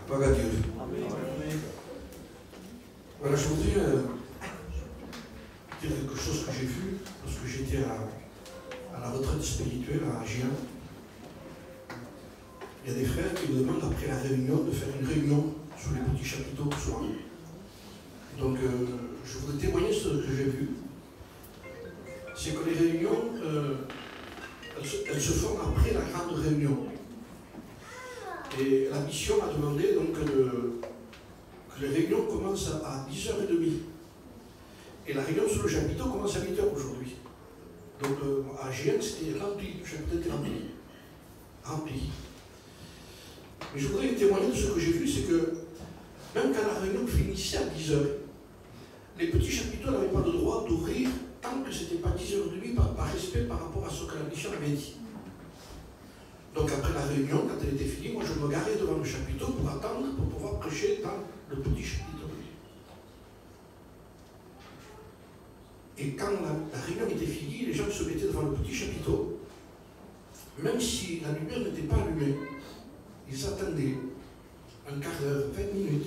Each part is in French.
Gloire à Dieu. Voilà, je voudrais dire quelque chose que j'ai vu lorsque j'étais à la retraite spirituelle à Agen. Il y a des frères qui me demandent après la réunion de faire une réunion sur les petits chapiteaux ce soir. Donc je voudrais témoigner ce que j'ai vu. C'est que les réunions, elles se font après la grande réunion. Et la mission m'a demandé donc que les réunions commencent à 10h30. Et la réunion sur le chapiteau commence à 8h aujourd'hui. Donc à Agen, c'était rempli, le chapiteau était rempli. Mais je voudrais témoigner de ce que j'ai vu, c'est que même quand la réunion finissait à 10h, les petits chapiteaux n'avaient pas le droit d'ouvrir tant que ce n'était pas 10h30 par respect par rapport à ce que la mission avait dit. Donc après la réunion, quand elle était finie, moi je me garais devant le chapiteau pour attendre, pour pouvoir prêcher dans le petit chapiteau. Et quand la réunion était finie, les gens se mettaient devant le petit chapiteau, même si la lumière n'était pas allumée, ils attendaient un quart d'heure, 20 minutes,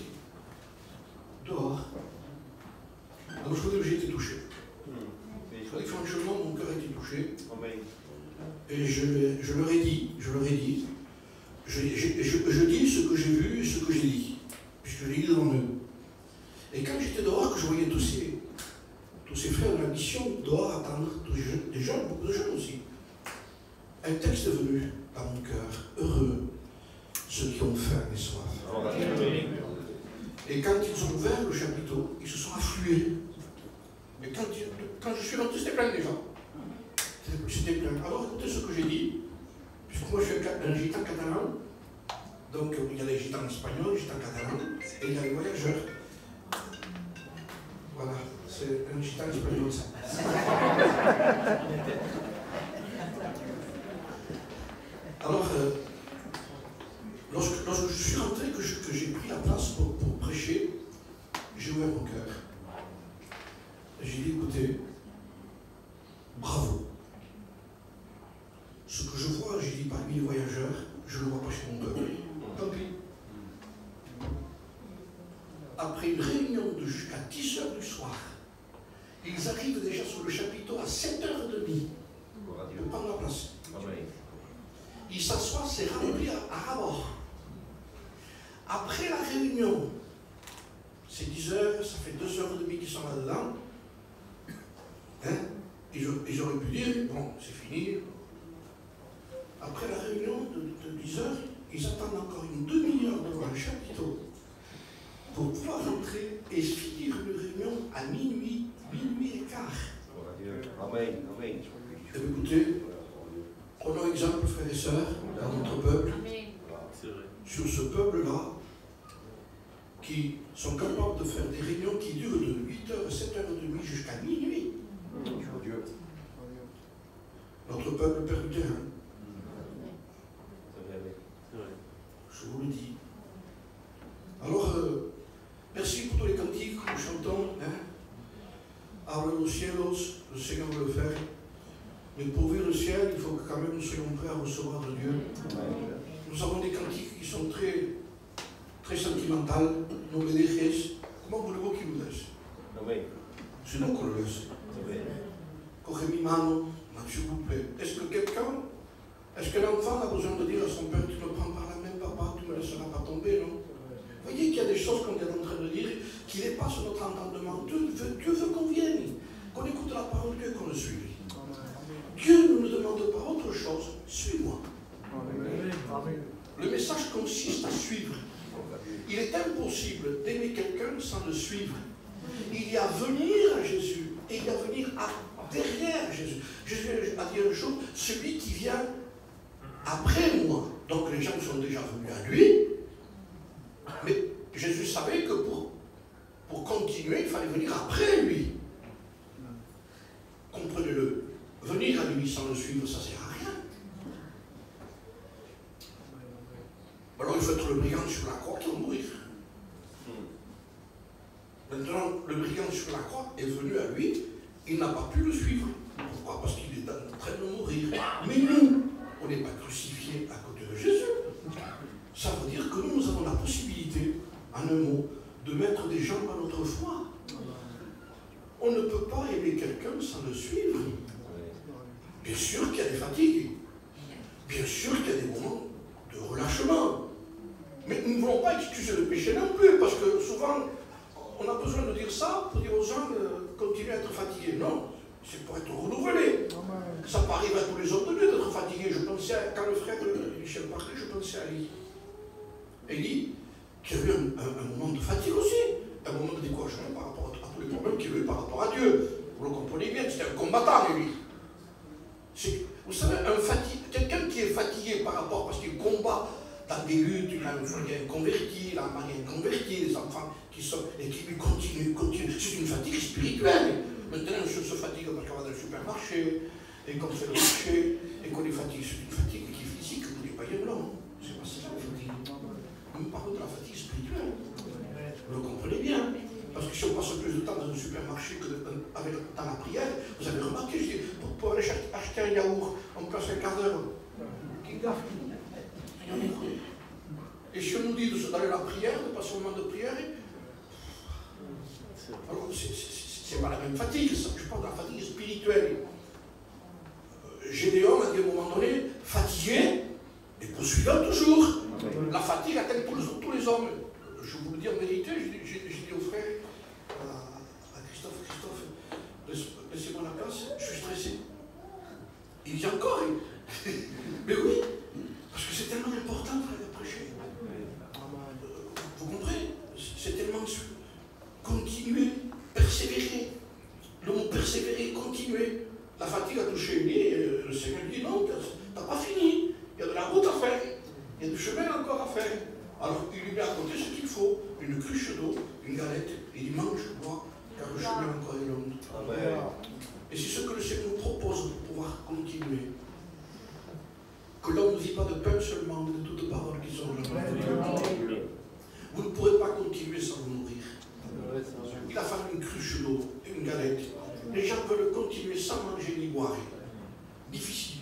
dehors. Donc je voudrais que j'ai été touché. Je voudrais que franchement mon cœur ait été touché. Et je leur ai dit, je dis ce que j'ai vu et ce que j'ai dit, puisque je l'ai dit devant eux. Et quand j'étais dehors, que je voyais tous ces frères de la mission dehors attendre, des jeunes, beaucoup de jeunes aussi, un texte est venu dans mon cœur, heureux ceux qui ont faim et soif. Et quand ils ont ouvert le chapiteau, ils se sont afflués. Mais quand je suis rentré, c'était plein de gens. C'était plein. Alors écoutez ce que j'ai dit, puisque moi je suis un gitan catalan, donc il y a les gitans espagnols, les gitans catalans, et il y a les voyageurs. Voilà, c'est un gitan espagnol ça. Alors, lorsque je suis rentré, que j'ai pris la place pour prêcher, j'ai ouvert mon cœur. J'ai dit, écoutez, bravo. Ce que je vois, j'ai dit, parmi les voyageurs, je ne le vois pas chez mon peuple. Tant pis. Après une réunion de jusqu'à 10h du soir, ils arrivent déjà sur le chapiteau à 7h30 pour prendre la place. Ils s'assoient, c'est rempli à rabord. Après la réunion, c'est 10h, ça fait 2h30 qu'ils sont là-dedans. Hein? Ils auraient pu dire, bon, c'est fini. Après la réunion de 10h, ils attendent encore une demi-heure devant le chapiteau pour pouvoir rentrer et finir une réunion à minuit et quart. Amen. Et écoutez, prenons exemple, frères et sœurs, dans notre peuple, sur ce peuple-là, qui sont capables de faire des réunions qui durent de 8h, 7h30 jusqu'à minuit. Notre peuple perd du terrain. Je vous le dis. Alors, merci pour tous les cantiques que nous chantons. Abre los cielos, le Seigneur veut le faire. Mais pour ouvrir le ciel, il faut que quand même nous soyons prêts à recevoir de Dieu. Nous avons des cantiques qui sont très, très sentimentales. Nos bénéfices. Comment voulez-vous qu'ils nous laissent? C'est nous qu'on le laisse. Coge mi mano, s'il vous plaît. Est-ce qu'un enfant a besoin de dire à son père, tu me prends par la main, papa, tu ne me laisseras pas tomber, non? Vous voyez qu'il y a des choses qu'on est en train de dire qui dépassent notre entendement. Dieu veut qu'on vienne, qu'on écoute la parole de Dieu, qu'on le suive. Dieu ne nous demande pas autre chose, suis-moi. Le message consiste à suivre. Il est impossible d'aimer quelqu'un sans le suivre. Il y a venir à Jésus et il y a venir derrière Jésus. Jésus a dit une chose, celui qui vient après moi. Donc les gens sont déjà venus à lui, mais Jésus savait que pour continuer, il fallait venir après lui. Comprenez-le. Venir à lui sans le suivre, ça ne sert à rien. Alors il faut être le brigand sur la croix qui va mourir. Maintenant, le brigand sur la croix est venu à lui, il n'a pas pu le suivre. Pourquoi? Parce qu'il est en train de mourir. Mais nous, on n'est pas crucifiés à côté de Jésus. Ça veut dire que nous avons la possibilité en un mot, de mettre des gens à notre foi. On ne peut pas aimer quelqu'un sans le suivre. Bien sûr qu'il y a des fatigues. Bien sûr qu'il y a des moments de relâchement. Mais nous ne voulons pas excuser le péché non plus, parce que souvent, on a besoin de dire ça pour dire aux gens continuez à être fatigués. Non, c'est pour être renouvelé. Ça peut arriver à tous les hommes de Dieu d'être fatigués. Je pensais, quand le frère Michel parlait, je pensais à Élie. Élie, qui a eu un moment de fatigue aussi, un moment de découragement par rapport à tous les problèmes qu'il a eu par rapport à Dieu. Vous le comprenez bien, c'était un combattant, lui. Vous savez, quelqu'un qui est fatigué par rapport, parce qu'il combat dans des luttes, il a un foyer converti, il a un mari converti, des enfants qui sont, et qui lui continuent. C'est une fatigue spirituelle. Maintenant, on se fatigue parce qu'on va dans le supermarché, et qu'on fait le marché, et qu'on est fatigué. C'est une fatigue qui est physique, vous n'êtes pas blanc. C'est pas ça la fatigue. Nous parlons de la fatigue spirituelle. Vous le comprenez bien. Parce que si on passe plus de temps dans un supermarché que dans la prière, vous avez remarqué, je dis, pour aller acheter un yaourt, on passe un quart d'heure. Et si on nous dit d'aller à la prière, de passer un moment de prière, alors c'est pas la même fatigue, ça. Je parle de la fatigue spirituelle. Gédéon a dit à un moment donné, fatigué, et poursuivant toujours. La fatigue atteint tous les hommes. Je vous le dis en vérité, j'ai dit au frère, à Christophe, laissez-moi la place, je suis stressé. Il dit encore, mais oui, parce que c'est tellement important, frère, de prêcher. Vous comprenez? C'est tellement continuer, persévérer. Le mot persévérer, continuer. La fatigue a touché Élie, le Seigneur dit non, t'as pas fini, il y a de la route à faire, il y a du chemin encore à faire. Alors il lui met à côté ce qu'il faut, une cruche d'eau, une galette, et il dit mange, bois, car le chemin encore est long. Amen. Et c'est ce que le Seigneur nous propose de pouvoir continuer. Que l'homme ne vit pas de pain seulement, mais de toutes paroles qui sont de la parole de Dieu. Vous ne pourrez pas continuer sans vous nourrir. Il a fallu une cruche d'eau, une galette. Les gens veulent continuer sans manger ni boire. Difficile.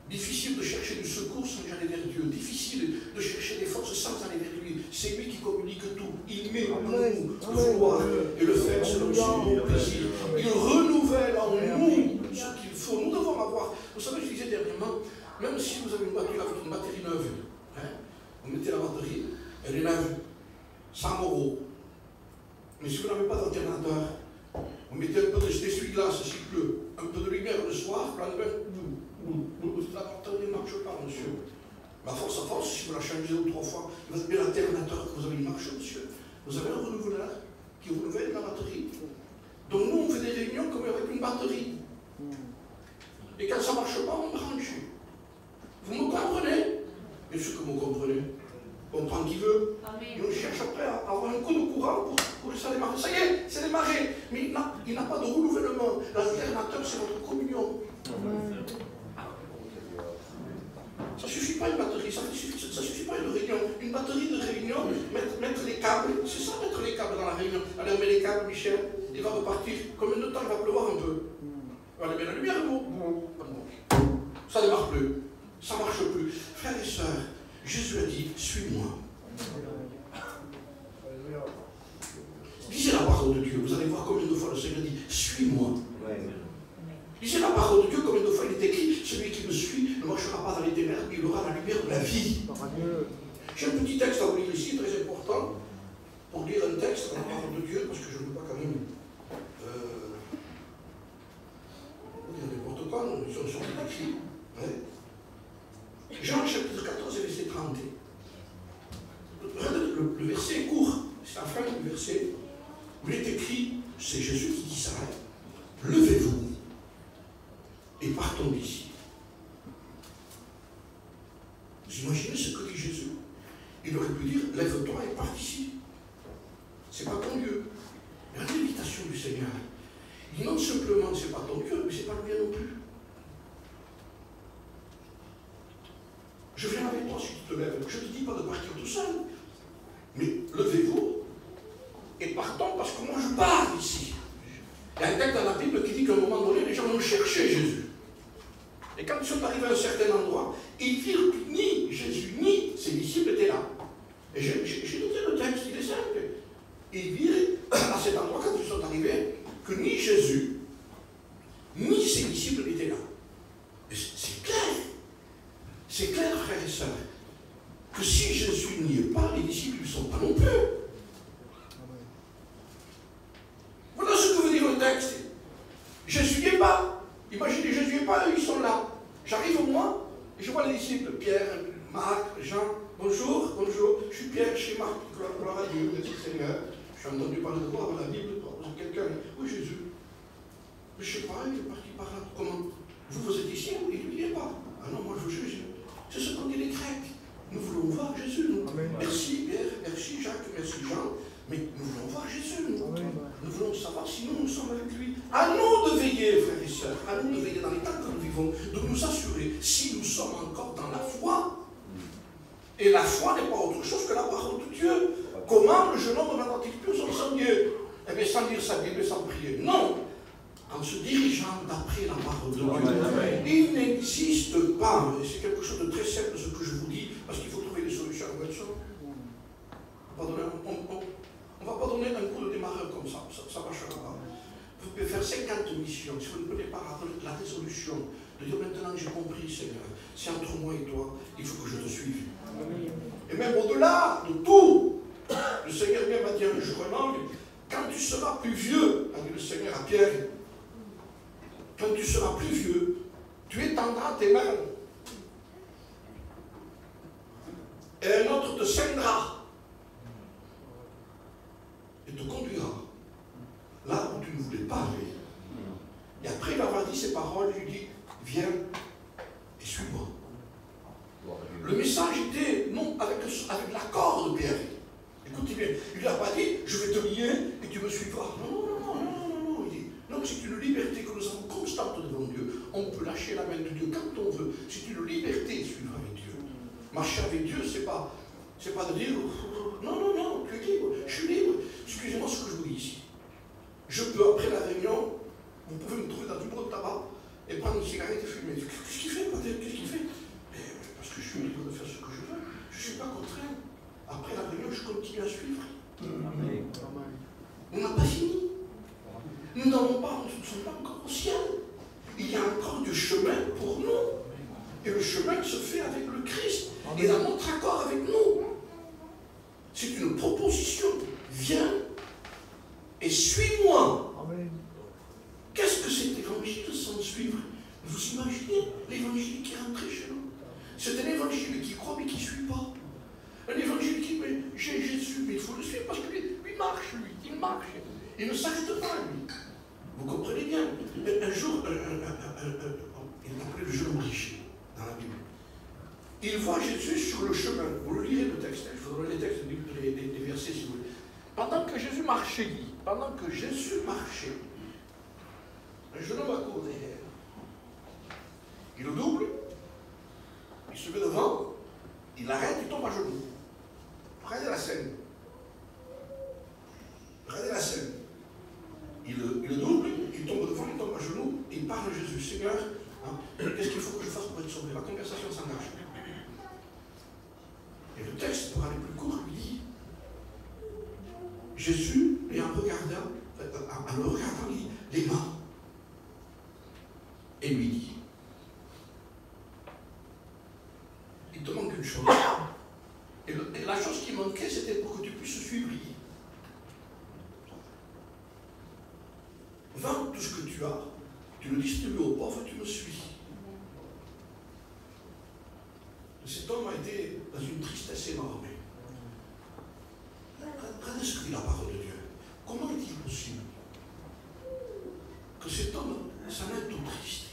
Difficile de chercher du secours sans aller vers Dieu. Difficile de chercher des forces sans aller vers lui. C'est lui qui communique tout. Il met en nous le vouloir et le faire selon son plaisir. Il renouvelle en nous ce qu'il faut. Nous devons avoir. Vous savez, je disais dernièrement, même si vous avez une voiture avec une batterie neuve, vous mettez la batterie, elle est neuve, 100 €. Mais si vous n'avez pas d'alternateur, vous mettez un peu d'essuie-glace s'il pleut, un peu de lumière le soir, la batterie ne marche pas, monsieur. Mais à force, si vous la changez 2 ou 3 fois, vous avez l'alternateur que vous avez, il marche, monsieur. Vous avez un renouveleur qui renouvelle la batterie. Donc nous, on fait des réunions comme avec une batterie. Et quand ça ne marche pas, on branche. Vous me comprenez? Bien sûr que vous comprenez. Comprendre qui veut. Et on cherche après à avoir un coup de courant pour que ça démarre. Ça y est, c'est démarré. Mais il n'a pas de renouvellement. L'alternateur, c'est votre communion. Ça ne suffit pas une batterie, ça ne suffit pas une réunion. Une batterie de réunion, mettre les câbles, c'est ça, mettre les câbles dans la réunion. Allez, on met les câbles, Michel, il va repartir. Combien de temps il va pleuvoir un peu? On va allumer la lumière, non? Ça ne démarre plus, ça ne marche plus. Frères et sœurs, Jésus a dit, suis-moi. Lisez la parole de Dieu, vous allez voir combien de fois le Seigneur dit, suis-moi. Lisez la parole de Dieu, combien de fois il est écrit, celui qui me suit ne marchera pas dans les ténèbres, mais il aura la lumière de la vie. J'ai un petit texte à vous lire ici, très important, pour lire un texte dans la parole de Dieu, parce que je ne veux pas quand même dire n'importe quoi, nous sommes sur l'écrit. Jean chapitre 14 et verset 30. Le verset est court, c'est la fin du verset. Où il est écrit, c'est Jésus qui dit ça, levez-vous et partons d'ici. Vous imaginez ce que dit Jésus? Il aurait pu dire, lève-toi et pars d'ici. C'est pas ton Dieu. Il y a l'invitation du Seigneur. Il dit non simplement, c'est pas ton Dieu, mais c'est pas le mien non plus. Je viens avec toi si tu te lèves. Je ne te dis pas de partir tout seul. Mais levez-vous et partons parce que moi je pars d'ici. Il y a un texte dans la Bible qui dit qu'à un moment donné, les gens ont cherché Jésus. Et quand ils sont arrivés à un certain endroit, ils virent que ni Jésus, ni ses disciples étaient là. Et j'ai dit ils virent à cet endroit, quand ils sont arrivés, que ni Jésus, ni ses disciples n'étaient là. C'est clair. C'est clair, frères et sœurs, que si Jésus n'y est pas, les disciples ne sont pas non plus. Voilà ce que veut dire le texte. Jésus n'y est pas. Imaginez, Jésus n'y est pas, eux, ils sont là. J'arrive moi, et je vois les disciples, Pierre, Marc, Jean. Bonjour, bonjour, je suis Pierre, je suis Marc, gloire à Dieu, merci Seigneur. Je suis entendu parler de toi dans la Bible, quelqu'un. Oui, Jésus. Je ne sais pas, il est parti par là. Comment? Vous êtes ici, il n'y est pas. Ah non, moi je veux Jésus. C'est ce qu'ont dit les Grecs. Nous voulons voir Jésus. Nous. Merci Pierre, merci Jacques, merci Jean. Mais nous voulons voir Jésus. Nous voulons savoir si nous sommes avec lui. À nous de veiller, frères et sœurs, à nous de veiller dans les temps que nous vivons, de nous assurer si nous sommes encore dans la foi. Et la foi n'est pas autre chose que la parole de Dieu. Comment le jeune homme va-t-il plus sans Dieu? Eh bien, sans lire sa Bible et sans prier. Non. En se dirigeant d'après la parole de Dieu. Il n'existe pas, et c'est quelque chose de très simple ce que je vous dis, parce qu'il faut trouver des solutions à ça. On ne va pas donner un coup de démarreur comme ça ne marchera pas. Vous pouvez faire 50 missions, si vous ne prenez pas la résolution de dire maintenant j'ai compris Seigneur, c'est entre moi et toi, il faut que je te suive. Et même au-delà de tout, le Seigneur même m'a dit un jour un homme, quand tu seras plus vieux, a dit le Seigneur à Pierre, quand tu seras plus vieux, tu étendras tes mains. Et un autre te scindra et te conduira là où tu ne voulais pas aller. Et après il avoir dit ces paroles, il lui dit, viens et suis-moi. Le message était non avec l'accord de Pierre. Écoutez bien, il ne lui a pas dit, je vais te lier et tu me suivras. Non, il dit, non, c'est une liberté que nous avons constante devant Dieu. On peut lâcher la main de Dieu quand on veut. C'est une liberté de suivre avec Dieu. Marcher avec Dieu, c'est pas de dire, non, tu es libre, je suis libre. Excusez-moi ce que je vous dis ici. Je peux, après la réunion, vous pouvez me trouver dans du bureau de tabac et prendre une cigarette et fumer. Qu'est-ce qu'il fait, qu'est-ce qu'il fait? Parce que je suis libre de faire ce que je veux. Je ne suis pas contraint. Après la réunion, je continue à suivre. Amen. On n'a pas fini. Nous n'avons pas, nous ne sommes pas encore au ciel. Il y a encore du chemin pour nous. Et le chemin se fait avec le Christ. Amen. Et à notre accord avec nous. C'est une proposition. Viens et suis-moi. Qu'est-ce que cet évangile sans suivre? Vous imaginez l'évangile qui est rentré chez nous? C'est un évangile qui croit mais qui ne suit pas. Un évangile qui dit, mais j'ai Jésus, mais il faut le suivre parce que lui marche, il marche. Il ne s'arrête pas, lui. Vous comprenez bien. Un jour, il appelait le jeune riche dans la Bible. Il voit Jésus sur le chemin. Vous le lirez le texte. Il faut donner les textes, des versets si vous voulez. Pendant que Jésus marchait, un jeune homme accourt derrière. Il le double, il se met devant, il arrête, il tombe à genoux. Regardez la scène. Il le double, il tombe devant, il tombe à genoux, et il parle à Jésus. Seigneur, qu'est-ce qu'il faut que je fasse pour être sauvé? La conversation s'engage. Et le texte, pour aller plus court, lui dit, Jésus, en le regardant, les mains, et lui dit, il te manque une chose. Et la chose qui manquait, c'était pour que tu puisses suivre. Vends tout ce que tu as, tu le distribues aux pauvres, tu me suis. Cet homme a été dans une tristesse énorme. Regardez ce que dit la parole de Dieu. Comment est-il possible que cet homme s'en est tout triste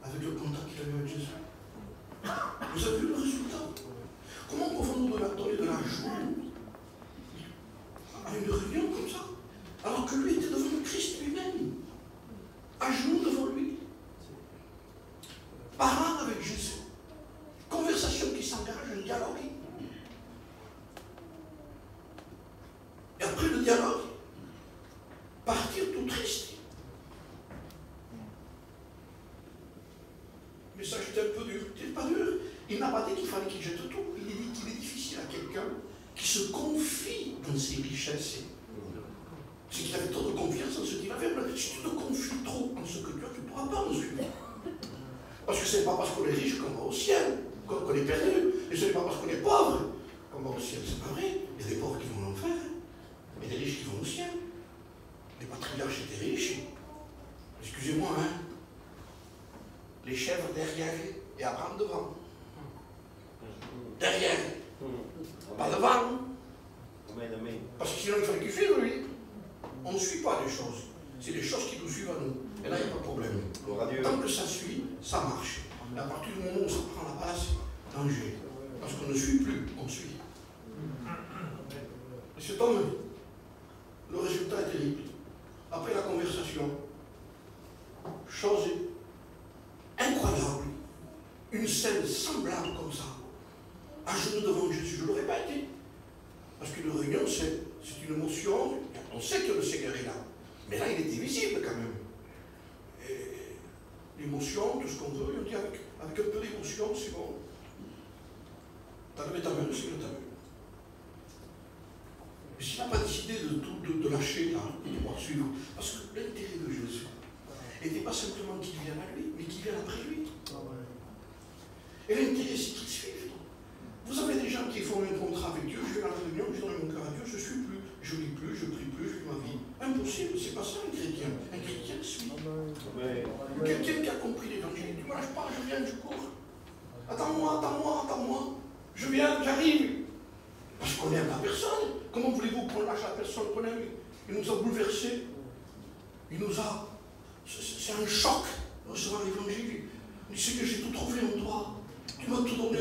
avec le contact qu'il a eu avec Jésus? Vous avez vu le résultat? Comment pouvons-nous donner de la joie à une réunion comme ça, alors que lui était devant le Christ lui-même, à genoux devant lui, parlant avec Jésus, conversation qui s'engage, un dialogue. Et après le dialogue, partir tout triste. Mais ça, c'était un peu dur. C'est pas dur. Il n'a pas dit qu'il fallait qu'il jette tout. Il dit qu'il est difficile à quelqu'un qui se confie dans ses richesses C'est qu'il avait trop de confiance en ce qu'il avait. Si tu te confies trop en ce que tu as, tu ne pourras pas me suivre. Parce que ce n'est pas parce qu'on est riche qu'on va au ciel, qu'on est perdu. Et ce n'est pas parce qu'on est pauvre qu'on va au ciel. C'est pas vrai. Il y a des pauvres qui vont en enfer. Et des riches qui vont au ciel. Les patriarches étaient riches. Excusez-moi, hein. Les chèvres derrière et Abraham devant. Derrière. Pas devant. Parce que sinon il fallait qu'il suive lui. On ne suit pas les choses. C'est les choses qui nous suivent à nous. Et là, il n'y a pas de problème. Tant que ça suit, ça marche. Et à partir du moment où ça prend la base, danger. Parce qu'on ne suit plus, on suit. Et cet homme, le résultat est terrible. Après la conversation, chose incroyable, une scène semblable comme ça, à genoux devant Jésus, je ne l'aurais pas été. Parce qu'une réunion, c'est une émotion, on sait que le Seigneur est là. Mais là, il était visible quand même. L'émotion, tout ce qu'on veut, on dit avec un peu d'émotion, c'est bon. T'as levé ta main, le Seigneur t'a vu. Mais s'il n'a pas décidé de lâcher, là, de pouvoir suivre, parce que l'intérêt de Jésus n'était pas simplement qu'il vienne à lui, mais qu'il vienne après lui. Et l'intérêt, c'est qu'il suive. Vous avez des gens qui font un contrat avec Dieu, je vais à la réunion, je donne mon cœur à Dieu, je ne suis plus, je lis plus, je prie plus, je vis ma vie. Impossible, c'est pas ça un chrétien. Un chrétien suit. Quelqu'un qui a compris l'évangile, tu ne me lâches pas, je viens, je cours. Attends-moi, attends-moi, attends-moi. Je viens, j'arrive. Parce qu'on aime la personne. Comment voulez-vous qu'on lâche la personne qu'on aime? Il nous a bouleversés. Il nous a... C'est un choc de recevoir l'évangile. Il dit, Seigneur, j'ai tout trouvé en toi. Tu m'as tout donné.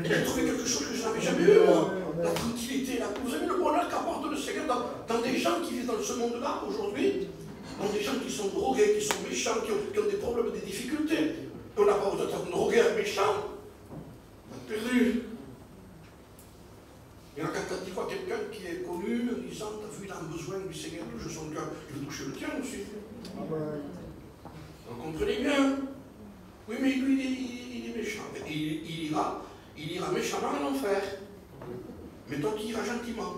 J'ai trouvé quelque chose que je n'avais jamais eu, moi. La tranquillité, la paix. Vous avez le bonheur qu'apporte le Seigneur dans des gens qui vivent dans ce monde-là aujourd'hui. Dans des gens qui sont drogués, qui sont méchants, qui ont des problèmes, des difficultés. On n'a pas besoin d'être drogué, un méchant. On a perdu. Et là, quand tu vois quelqu'un qui est connu, en disant, t'as vu, il a un besoin du Seigneur, touche son cœur, il veut toucher le tien aussi. Donc comprenez bien. Oui, mais lui, il est méchant. Il ira méchamment à l'enfer. Mais toi, tu iras gentiment.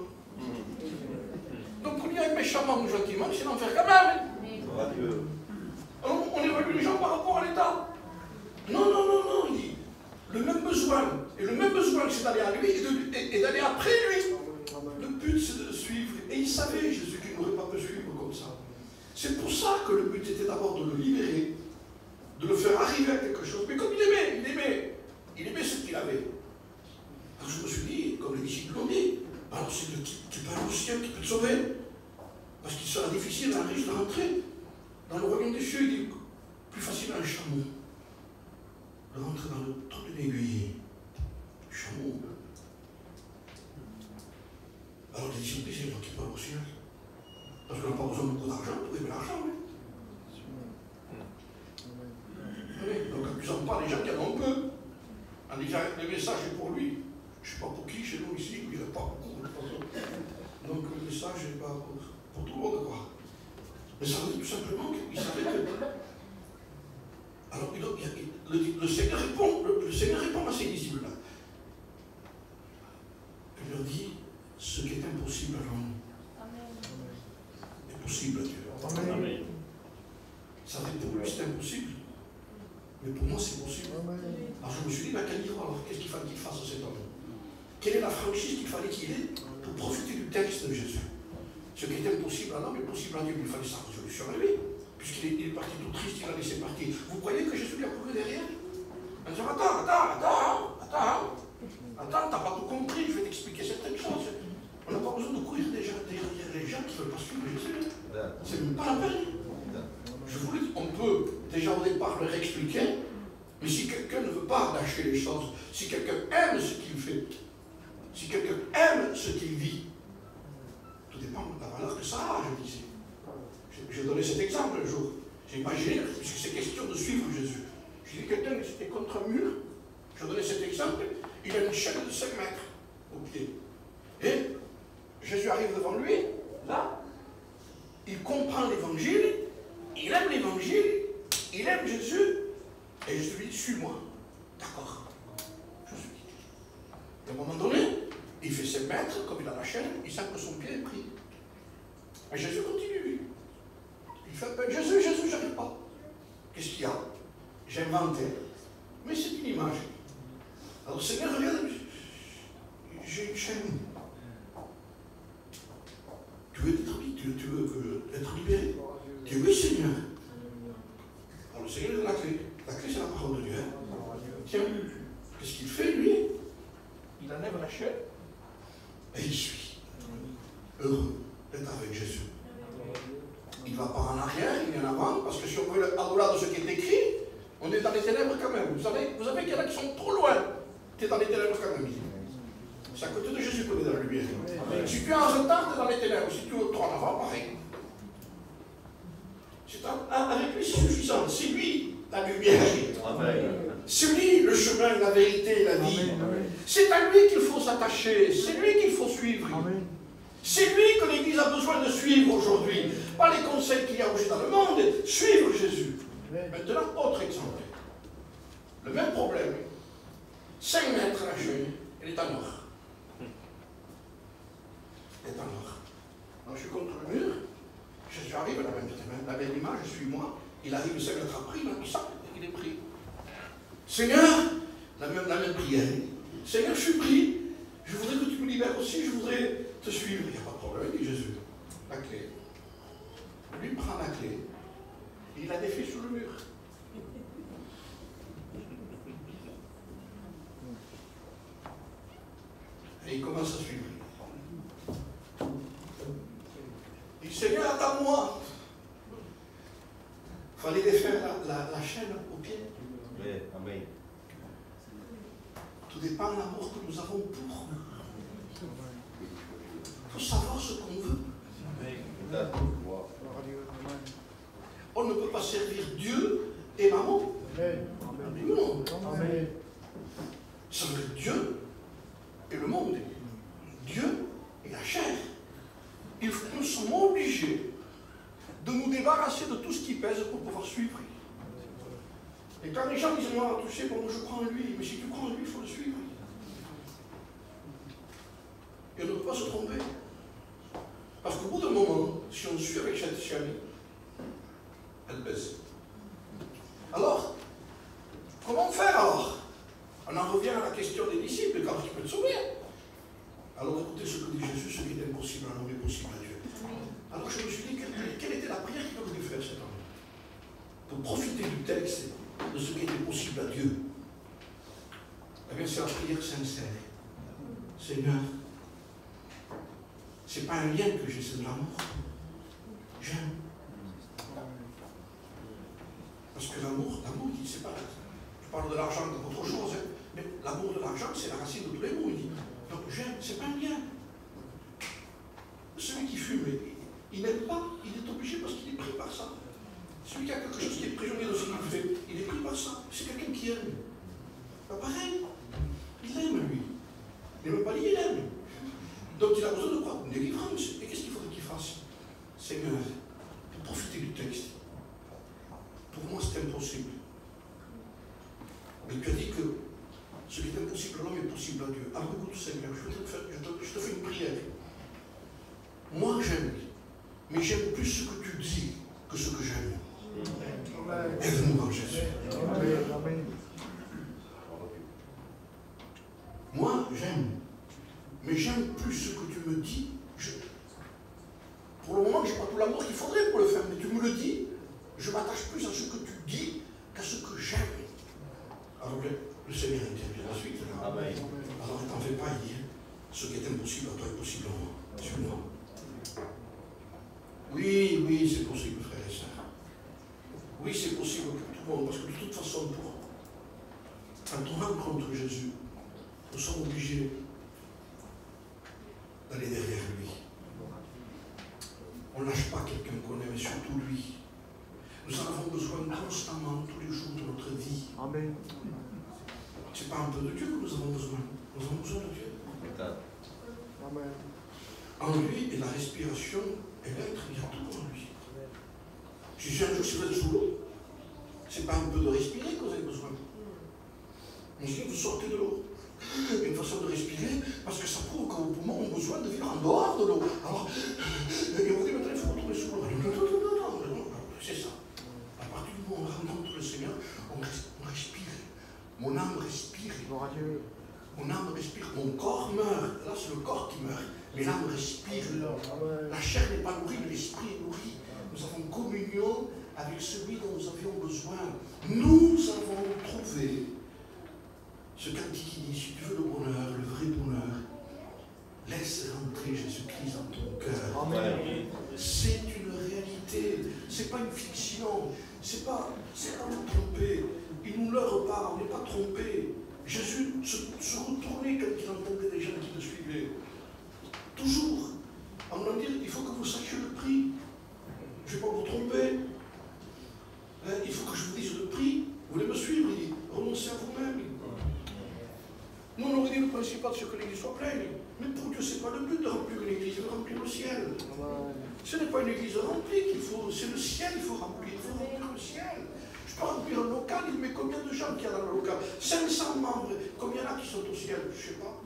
Donc, on ira méchamment ou gentiment, c'est l'enfer quand même. Alors, on évalue les gens par rapport à l'état. Non, non, non, non, il dit. Le même besoin, et le même besoin, c'est d'aller à lui et d'aller après lui. Le but, c'est de suivre. Et il savait, Jésus, qu'il n'aurait pas pu suivre comme ça. C'est pour ça que le but était d'abord de le libérer, de le faire arriver à quelque chose. Mais comme il aimait ce qu'il avait. Alors je me suis dit, comme les disciples l'ont dit, alors c'est de tu peux aller au ciel, qui peut te sauver. Parce qu'il sera difficile à un riche de rentrer. Dans le royaume des cieux, il dit, plus facile à un chameau de rentrer dans le trou d'une aiguille. Chameau. Alors les disciples disent, donc ils peuvent au ciel. Parce qu'on n'a pas besoin de beaucoup d'argent pour aimer l'argent. Donc n'accusons pas les gens qui en ont peu. En disant, le message est pour lui. Je ne sais pas pour qui, chez nous ici, il n'y en a pas beaucoup de toute façon. Donc le message n'est pas pour tout le monde, quoi. Mais ça veut dire tout simplement qu'il savait que... Alors le Seigneur répond à ces disciples-là. Il leur dit, ce qui est impossible à l'homme est possible à Dieu. Amen. Ça veut dire pour lui c'est impossible. Mais pour moi c'est possible. Alors je me suis dit, quel livre alors? Qu'est-ce qu'il fallait qu'il fasse cet homme? Quelle est la franchise qu'il fallait qu'il ait pour profiter du texte de Jésus? Ce qui est impossible à l'homme est possible à Dieu. Il fallait sa résolution à lui. Puisqu'il est parti tout triste, il a laissé partir. Vous croyez que Jésus lui a couru derrière? En disant, attends, t'as pas tout compris, je vais t'expliquer certaines choses. On n'a pas besoin de courir derrière les gens qui ne veulent pas suivre Jésus. C'est même pas la peine. Je vous le dis, on peut déjà au départ leur expliquer, mais si quelqu'un ne veut pas lâcher les choses, si quelqu'un aime ce qu'il fait, si quelqu'un aime ce qu'il vit, tout dépend de la valeur que ça a, je disais. J'ai donné cet exemple un jour. J'ai imaginé, puisque c'est question de suivre Jésus. J'ai dit quelqu'un qui était contre un mur, j'ai donné cet exemple, il a une chaîne de 5 mètres au pied. Et Jésus arrive devant lui, là, il comprend l'évangile, il aime Jésus, et Jésus lui dit, suis-moi. D'accord, je suis. À un moment donné, il fait 5 mètres, comme il a la chaîne, il sent que son pied est pris. Et Jésus continue, lui. Il fait appel, Jésus, Jésus, j'arrive pas. Qu'est-ce qu'il y a? J'ai inventé. Mais c'est une image. Alors Seigneur, regarde, j'ai une chaîne. Tu veux être libéré? Tu dis oui, Seigneur. Alors le Seigneur donne la clé. La clé, c'est la parole de Dieu. Tiens, qu'est-ce qu'il fait, lui? Il enlève la chaîne et il suit. Heureux d'être avec Jésus. Il ne va pas en arrière, il vient en avant, parce que si on veut au-delà de ce qui est écrit, on est dans les ténèbres quand même. Vous savez qu'il y en a qui sont trop loin. Tu es dans les ténèbres quand même. C'est à côté de Jésus qu'on est dans la lumière. Si tu es en retard, tu es dans les ténèbres. Si tu es trop en avant, pareil. Avec lui, c'est suffisant. C'est lui la lumière. C'est lui le chemin, la vérité et la vie. C'est à lui qu'il faut s'attacher. C'est lui qu'il faut suivre. C'est lui que l'Église a besoin de suivre aujourd'hui. Pas les conseils qu'il y a aujourd'hui dans le monde. Suivre Jésus. Maintenant, autre exemple. Le même problème. 5 mètres la chaîne, elle est en or. Elle est en or. Donc je suis contre le mur. Je arrive à la même image, je suis moi. Il arrive 5 mètres après, il a mis ça, il est pris. Seigneur, la même prière. Seigneur, je suis pris. Je voudrais que tu me libères aussi, je voudrais te suivre. Il n'y a pas de problème, dit Jésus. La clé. Lui prend la clé. Et il la défait sur le mur. Et il commence à suivre. Il dit, Seigneur, attends-moi. Il fallait défaire la chaîne au pied. Amen. Tout dépend de l'amour que nous avons pour. Il faut savoir ce qu'on veut. On ne peut pas servir Dieu et maman. Non. Servir Dieu et le monde. Dieu et la chair. Nous sommes obligés de nous débarrasser de tout ce qui pèse pour pouvoir suivre. Et quand les gens disent, moi, tu sais, bon, je crois en lui, mais si tu crois en lui, il faut le suivre. Et on ne peut pas se tromper. Parce qu'au bout d'un moment, si on suit avec cette chaîne, elle baisse. Alors, comment faire alors? On en revient à la question des disciples, quand tu peux te sauver. Alors écoutez ce que dit Jésus, ce qui est impossible à l'homme est possible à Dieu. Alors je me suis dit, quelle était la prière qu'il aurait dû faire cet homme? Pour profiter du texte, de ce qui était possible à Dieu. Eh bien, c'est la prière sincère. Seigneur, ce n'est pas un lien que j'ai, c'est de l'amour. J'aime. Parce que l'amour, c'est pas. Je parle de l'argent comme autre chose, hein, mais l'amour de l'argent, c'est la racine de tous les mots. Il dit. Donc j'aime, c'est pas un lien. Celui qui fume, il n'aime pas, il est obligé parce qu'il est pris par ça. Celui qui a quelque chose qui est prisonnier de ce qu'il fait, il est pris par ça. C'est quelqu'un qui aime. Ben pareil, il aime lui. Il n'aime pas lui, il aime. Donc il a besoin de quoi? Une délivrance. Et qu'est-ce qu'il faudrait qu'il fasse? Seigneur, pour profiter du texte. Pour moi, c'est impossible. Mais tu as dit que ce qui est impossible à l'homme est possible à Dieu. Alors écoute, Seigneur, je te fais une prière. Moi, j'aime, mais j'aime plus ce que tu dis que ce que j'aime. Aide-nous dans Jésus. Moi, j'aime, mais j'aime plus ce que tu me dis. Pour le moment, je n'ai pas tout l'amour qu'il faudrait pour le faire, mais tu me le dis. Je m'attache plus à ce que tu dis qu'à ce que j'aime. Alors le Seigneur intervient ensuite. Alors ne t'en fais pas dire. Ce qui est impossible à toi est possible à moi. Suis-moi. Oui, c'est possible, frères et sœurs. Oui, c'est possible pour tout le monde, parce que de toute façon, quand on rencontre Jésus, nous sommes obligés d'aller derrière lui. On ne lâche pas quelqu'un qu'on aime, mais surtout lui. Nous en avons besoin constamment, tous les jours de notre vie. Amen. Ce n'est pas un peu de Dieu que nous avons besoin. Nous avons besoin de Dieu. Amen. En lui, et la respiration et l'être, il y a tout en lui. Si un jour si vous êtes sous l'eau, ce n'est pas un peu de respirer que vous avez besoin. On dit, vous sortez de l'eau. Il y a une façon de respirer, parce que ça prouve que vos poumons ont besoin de vivre en dehors de l'eau. Alors, et on vous dit maintenant, il mais l'âme respire. La chair n'est pas nourrie, mais l'esprit est nourri. Nous avons communion avec celui dont nous avions besoin. Nous avons trouvé ce cantique qui dit, si tu veux le bonheur, le vrai bonheur, laisse rentrer Jésus-Christ dans ton cœur. Amen. C'est une réalité, c'est pas une fiction, c'est pas nous tromper. Il nous leurre pas, on n'est pas trompé. Jésus se retournait quand il entendait des gens qui le suivaient. Toujours. En voulant dire, il faut que vous sachiez le prix. Je ne vais pas vous tromper. Il faut que je vous dise le prix. Vous voulez me suivre? Il dit, renoncez à vous-même. Nous, on aurait dit le principal, c'est que l'église soit pleine. Mais pour Dieu, ce n'est pas le but de remplir une église, de remplir le ciel. Ce n'est pas une église remplie qu'il faut, c'est le ciel qu'il faut remplir. Il faut remplir le ciel. Je peux remplir un local, mais combien de gens qu'il y a dans le local? 500 membres. Combien il y en a qui sont au ciel? Je ne sais pas.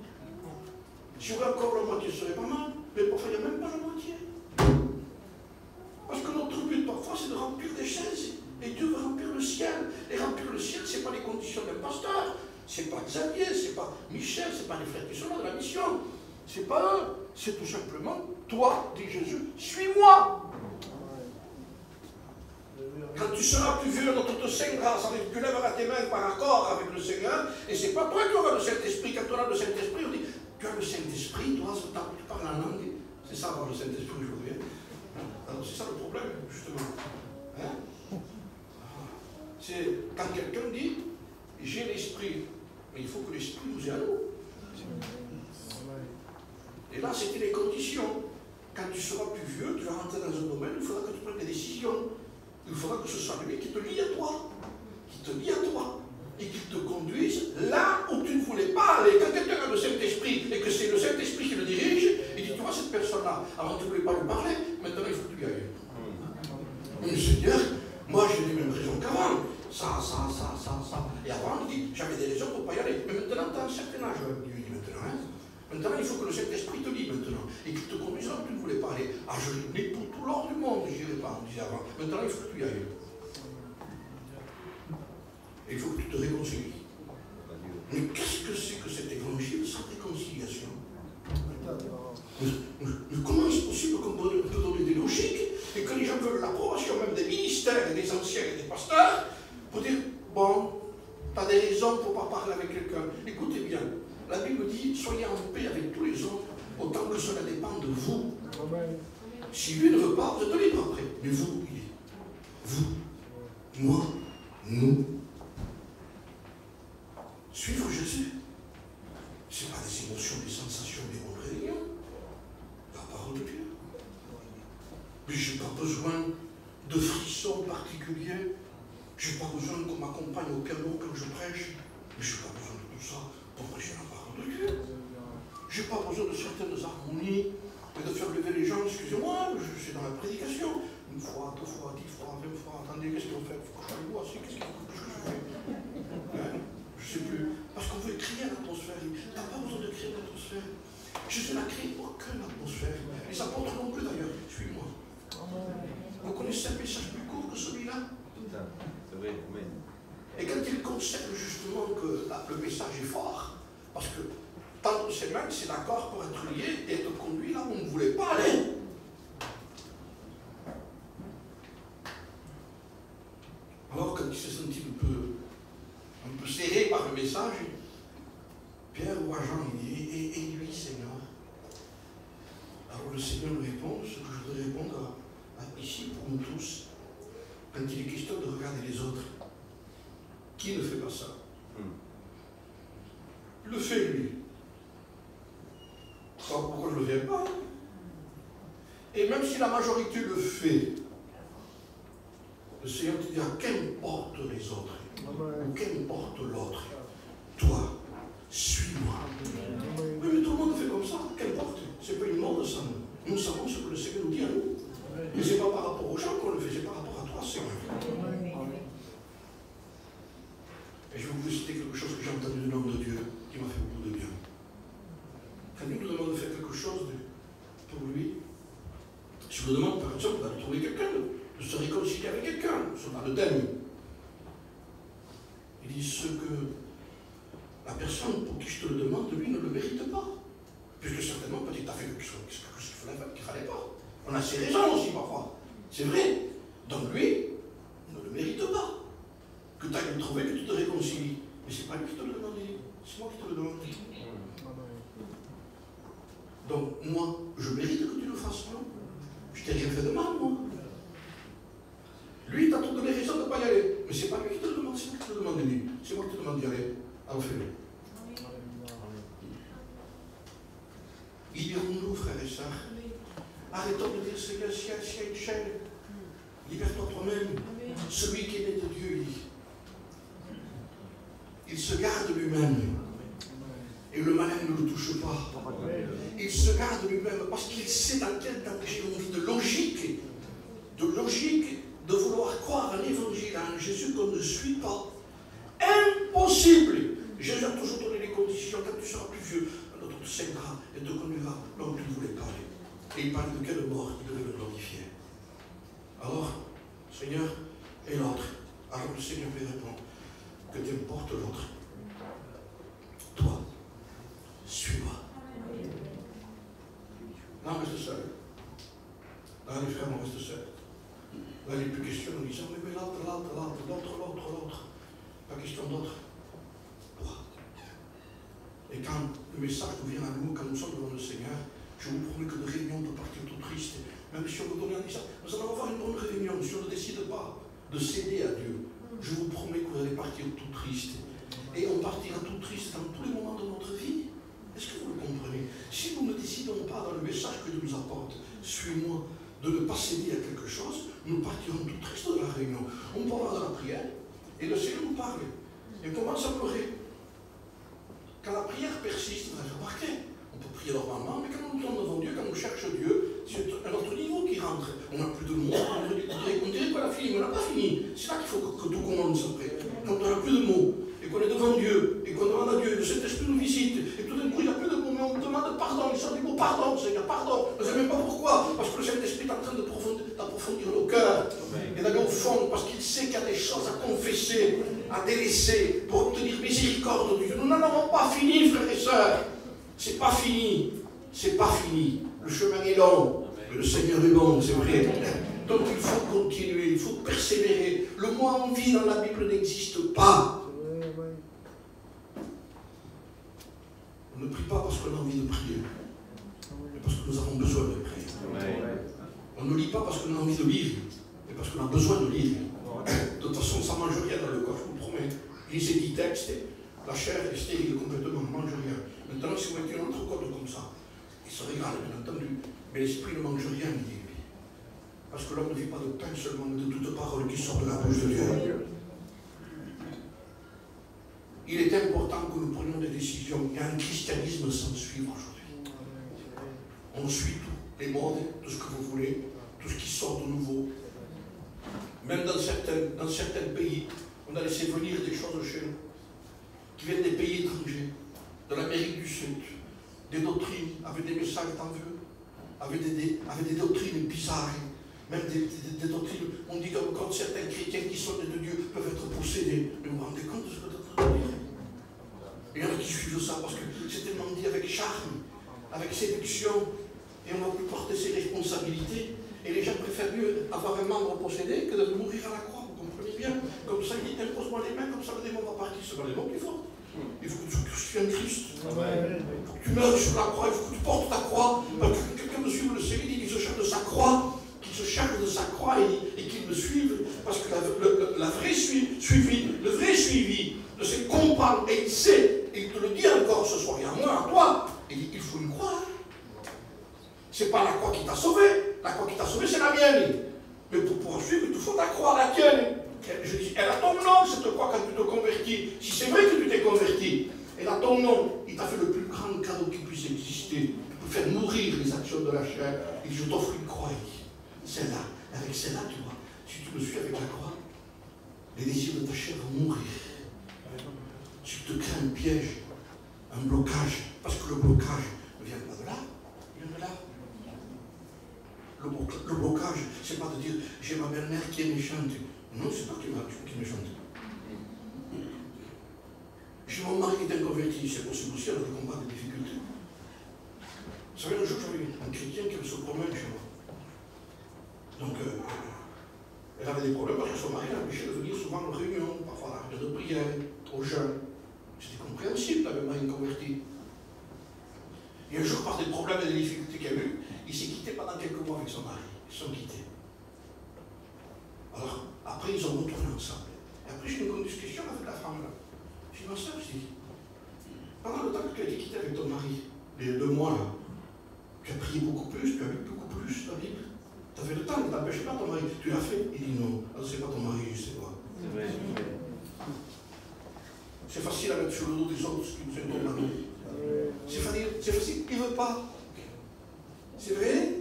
Si on avait encore la moitié, ce serait pas mal. Mais parfois, il n'y a même pas la moitié. Parce que notre but, parfois, c'est de remplir des chaises. Et Dieu veut remplir le ciel. Et remplir le ciel, ce n'est pas les conditions d'un pasteur. Ce n'est pas Xavier, ce n'est pas Michel, ce n'est pas les frères qui sont là de la mission. Ce n'est pas eux. C'est tout simplement, toi, dit Jésus, suis-moi. Quand tu seras plus vieux, notre te saignera, ça veut dire que tu lèveras tes mains par accord avec le Seigneur, et c'est pas toi qui auras le Saint-Esprit. Quand tu auras le Saint-Esprit, on dit, tu as le Saint-Esprit, toi, tu parles en langue. C'est ça avoir le Saint-Esprit aujourd'hui. Alors c'est ça le problème, justement. Hein? C'est quand quelqu'un dit, j'ai l'Esprit, mais il faut que l'Esprit nous ait à nous. Et là, c'était les conditions. Quand tu seras plus vieux, tu vas rentrer dans un domaine, il faudra que tu prennes des décisions. Il faudra que ce soit lui qui te lie à toi, et qui te conduise là où tu ne voulais pas aller. Quand quelqu'un a le Saint-Esprit et que c'est le Saint-Esprit qui le dirige, il dit, tu vois cette personne-là, avant tu ne voulais pas lui parler, maintenant il faut que tu y ailles. Mais Seigneur, moi j'ai les mêmes raisons qu'avant. Ça. Et avant, il dit, j'avais des raisons pour ne pas y aller. Mais maintenant, tu as un certain âge, il dit maintenant. Hein? Maintenant, il faut que le Saint-Esprit te lie maintenant. Et qu'il te conduise là où tu ne voulais pas aller. Ah, je n'ai pour tout l'or du monde, je n'irai pas, on disait avant. Maintenant, il faut que tu y ailles. Et il faut que tu te réconcilies. Mais qu'est-ce que c'est que cet évangile sans réconciliation? Mais comment est-ce possible qu'on peut donner des logiques et que les gens veulent l'approbation même des ministères et des anciens et des pasteurs pour dire, bon, tu as des raisons pour ne pas parler avec quelqu'un. Écoutez bien, la Bible dit, soyez en paix avec tous les autres, autant que cela dépend de vous. Si lui ne veut pas, vous êtes libre après. Mais vous, il dit, vous, moi, nous, suivre Jésus, ce n'est pas des émotions, des sensations, des bonnes réunions. La parole de Dieu. Mais je n'ai pas besoin de frissons particuliers. Je n'ai pas besoin qu'on m'accompagne au piano quand je prêche. Mais je n'ai pas besoin de tout ça pour prêcher la parole de Dieu. Je n'ai pas besoin de certaines harmonies et de faire lever les gens. Excusez-moi, je suis dans la prédication. 1 fois, 2 fois, 10 fois, 20 fois. Attendez, qu'est-ce qu'on fait? Il faut que je sois assis. Qu'est-ce que je fais? Hein? Je ne sais plus. Parce qu'on veut créer l'atmosphère. Tu n'as pas besoin de créer l'atmosphère. Jésus n'a créé aucune atmosphère. Les apôtres non plus d'ailleurs. Suis-moi. Vous connaissez un message plus court que celui-là? C'est vrai, oui. Et quand il concerne justement que le message est fort, parce que tendre ses mains, c'est d'accord pour être lié et être conduit là où on ne voulait pas aller. Alors quand il s'est senti un peu serré par le message, Pierre ou Jean, il dit, et lui, Seigneur? Alors le Seigneur me répond ce que je voudrais répondre ici pour nous tous, quand il est question de regarder les autres. Qui ne fait pas ça? Le fait lui. Alors pourquoi je ne le fais pas? Et même si la majorité le fait, le Seigneur te dira, qu'importe les autres, ou qu'importe l'autre, toi, suis-moi. Oui, mais tout le monde fait comme ça, qu'importe. Ce n'est pas une mode, ça. Nous savons ce que le Seigneur nous dit à nous. Mais ce n'est pas par rapport aux gens qu'on le fait, c'est par rapport à toi, Seigneur. Et je vais vous citer quelque chose que j'ai entendu de l'homme de Dieu, qui m'a fait beaucoup de bien. Quand Dieu nous demande de faire quelque chose pour lui, si vous demande par exemple de trouver quelqu'un, de se réconcilier avec quelqu'un, ce n'est pas le thème. Il dit ce que la personne pour qui je te le demande, lui, ne le mérite pas. Puisque certainement, peut-être tu as fait quelque chose qu'il ne fallait pas. On a ses raisons aussi parfois. C'est vrai. Donc lui, ne le mérite pas. Que tu ailles le trouver, que tu te réconcilies. Mais ce n'est pas lui qui te le demande. C'est moi qui te le demande. Donc moi, je mérite que tu le fasses, non? Je t'ai rien fait de mal, moi. Lui, il t'a tout donné raison de ne pas y aller. Mais ce n'est pas lui qui te le demande, c'est moi qui te le demande, lui. C'est moi qui te demande d'y aller. Alors fais-le. Libérons-nous, frères et sœurs. Arrêtons de dire Seigneur, s'il y a une chaîne, libère-toi toi-même. Celui qui est né de Dieu, il se garde lui-même. Et le malin ne le touche pas. Il se garde lui-même parce qu'il sait dans quel danger on vit de logique, de vouloir croire à l'évangile, à un Jésus qu'on ne suit pas. Impossible. Jésus a toujours donné les conditions. Quand tu seras plus vieux, l'autre te saignera et te conduira là où tu ne voulais pas aller. Et il parle de quelle mort il devait le glorifier. Alors, Seigneur, et l'autre. Alors le Seigneur lui répond, que t'importe l'autre. Toi, suis-moi. Là, on reste seul. Là, les frères, on reste seul. Là, il n'est plus question de disant, mais l'autre. Pas question d'autre. Toi. Et quand le message nous vient à nous, quand nous sommes devant le Seigneur, je vous promets que de réunion peut partir tout triste. Même si on nous donne un message, nous allons avoir une bonne réunion. Si on ne décide pas de céder à Dieu, je vous promets que vous allez partir tout triste. Et on partira tout triste dans tous les moments de notre vie. Est-ce que vous le comprenez? Si nous ne décidons pas dans le message que Dieu nous apporte, suis-moi, de ne pas céder à quelque chose, nous partirons tout tristes de la réunion. On peut avoir de la prière, et le Seigneur nous parle. Et on commence à pleurer. Quand la prière persiste, vous avez remarqué, on peut prier normalement, mais quand nous sommes devant Dieu, quand on cherche Dieu, c'est un autre niveau qui rentre. On n'a plus de mots, on dirait qu'on a fini, mais on n'a pas fini. C'est là qu'il faut que tout commence après. Quand on n'a plus de mots, et qu'on est devant Dieu, et qu'on demande à Dieu, le Saint-Esprit nous visite, et tout d'un coup il n'y a plus de mots, mais on demande pardon, il sort du mot pardon, Seigneur, pardon. Vous ne savez même pas pourquoi, parce que le Saint-Esprit est en train d'approfondir nos cœurs, et d'aller au fond, parce qu'il sait qu'il y a des choses à confesser, à délaisser, pour obtenir miséricorde de Dieu. Nous n'en avons pas fini, frères et sœurs. C'est pas fini. C'est pas fini. Le chemin est long, mais le Seigneur est bon, c'est vrai. Donc il faut continuer, il faut persévérer. Le mot envie dans la Bible n'existe pas. On ne prie pas parce qu'on a envie de prier, mais parce que nous avons besoin de prier. On ne lit pas parce qu'on a envie de lire, mais parce qu'on a besoin de lire. De toute façon, ça ne mange rien dans le corps, je vous promets. Lisez 10 textes, la chair est stérile complètement, on ne mange rien. Maintenant, si vous mettez un autre code comme ça, il se régale, bien entendu, mais l'esprit ne mange rien, il dit lui. Parce que l'homme ne vit pas de pain seulement, mais de toute parole qui sort de la bouche de Dieu. Il est important que nous prenions des décisions. Il y a un christianisme sans suivre aujourd'hui. On suit tout, les modes, tout ce que vous voulez, tout ce qui sort de nouveau. Même dans certains pays, on a laissé venir des choses chez nous, qui viennent des pays étrangers, de l'Amérique du Sud, des doctrines avec des messages d'envie, avec des doctrines bizarres, même des doctrines, on dit comme quand certains chrétiens qui sont nés de Dieu peuvent être possédés. Mais vous vous rendez compte de ce que vous êtes en train de dire? Il y en a qui suivent ça parce que c'est tellement dit avec charme, avec séduction, et on ne va plus porter ses responsabilités. Et les gens préfèrent mieux avoir un membre possédé que de mourir à la croix, vous comprenez bien? Comme ça, il dit, impose-moi les mains, comme ça le démon va partir. C'est pas le démon qui est fort. Il faut que tu crucifies un Christ. Il faut que tu meurs sur la croix, il faut que tu portes ta croix. Parce que quelqu'un me suive le Seigneur, il dit qu'il se charge de sa croix, et qu'il me suive. Parce que la vraie suivi, le vrai suivi de ses compagnons, et il sait, et il te le dit encore ce soir, et à moi, à toi, il faut une croix. C'est pas la croix qui t'a sauvé. La croix qui t'a sauvé, c'est la mienne. Mais pour pouvoir suivre, il te faut ta croix, la tienne. Je dis, elle a ton nom, cette croix, quand tu te convertis. Si c'est vrai que tu t'es converti, elle a ton nom. Il t'a fait le plus grand cadeau qui puisse exister. Pour faire mourir les actions de la chair. Il dit, je t'offre une croix. Celle-là, avec celle-là, tu vois, si tu me suis avec la croix, les désirs de ta chair vont mourir. Tu te crées un piège, un blocage. Parce que le blocage ne vient pas de là, il vient de là. Le blocage, c'est pas de dire j'ai ma belle-mère qui est méchante. Non, c'est pas qui est méchante. J'ai mon mari qui est inconverti, c'est possible aussi, elle a des combats, des difficultés. Vous savez, un jour, j'avais un chrétien qui se promène chez moi. Donc, elle avait des problèmes parce que son mari l'empêchait de venir souvent aux réunions, parfois à la réunion de prière, aux jeunes. C'était compréhensible, la même mari converti. Et un jour, par des problèmes et des difficultés qu'il y a eu, il s'est quitté pendant quelques mois avec son mari. Ils se sont quittés. Alors, après, ils ont retourné ensemble. Et après, j'ai eu une discussion avec la femme là. J'ai dit, ma soeur, pendant le temps que tu as été quitté avec ton mari, les 2 mois là, tu as prié beaucoup plus, tu as lu beaucoup plus la Bible. Tu avais le temps, ne t'empêche pas ton mari. Tu l'as fait. Il dit non, c'est pas ton mari, c'est toi. C'est vrai. C'est facile à mettre sur le dos des autres ce qui nous est dans le dos. C'est facile, il ne veut pas. C'est vrai?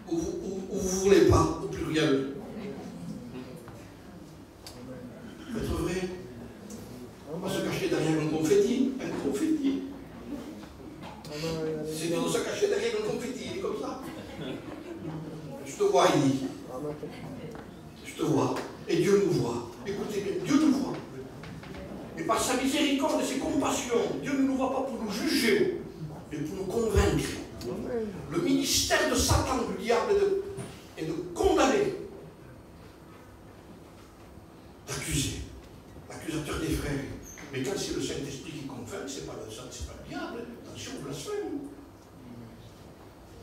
Ou vous ne voulez pas, au pluriel. Être vrai. On va se cacher derrière un confetti. Un confetti. C'est dur de se cacher derrière un confetti, il est comme ça. Je te vois, il dit. Je te vois. Et Dieu nous voit. Écoutez bien, Dieu nous voit. Et par sa miséricorde et ses compassions, Dieu ne nous voit pas pour nous juger, mais pour nous convaincre. Le ministère de Satan, du diable, est de condamner, d'accuser, l'accusateur des frères. Mais quand c'est le Saint-Esprit qui convainc, c'est pas le diable. Attention, blasphème.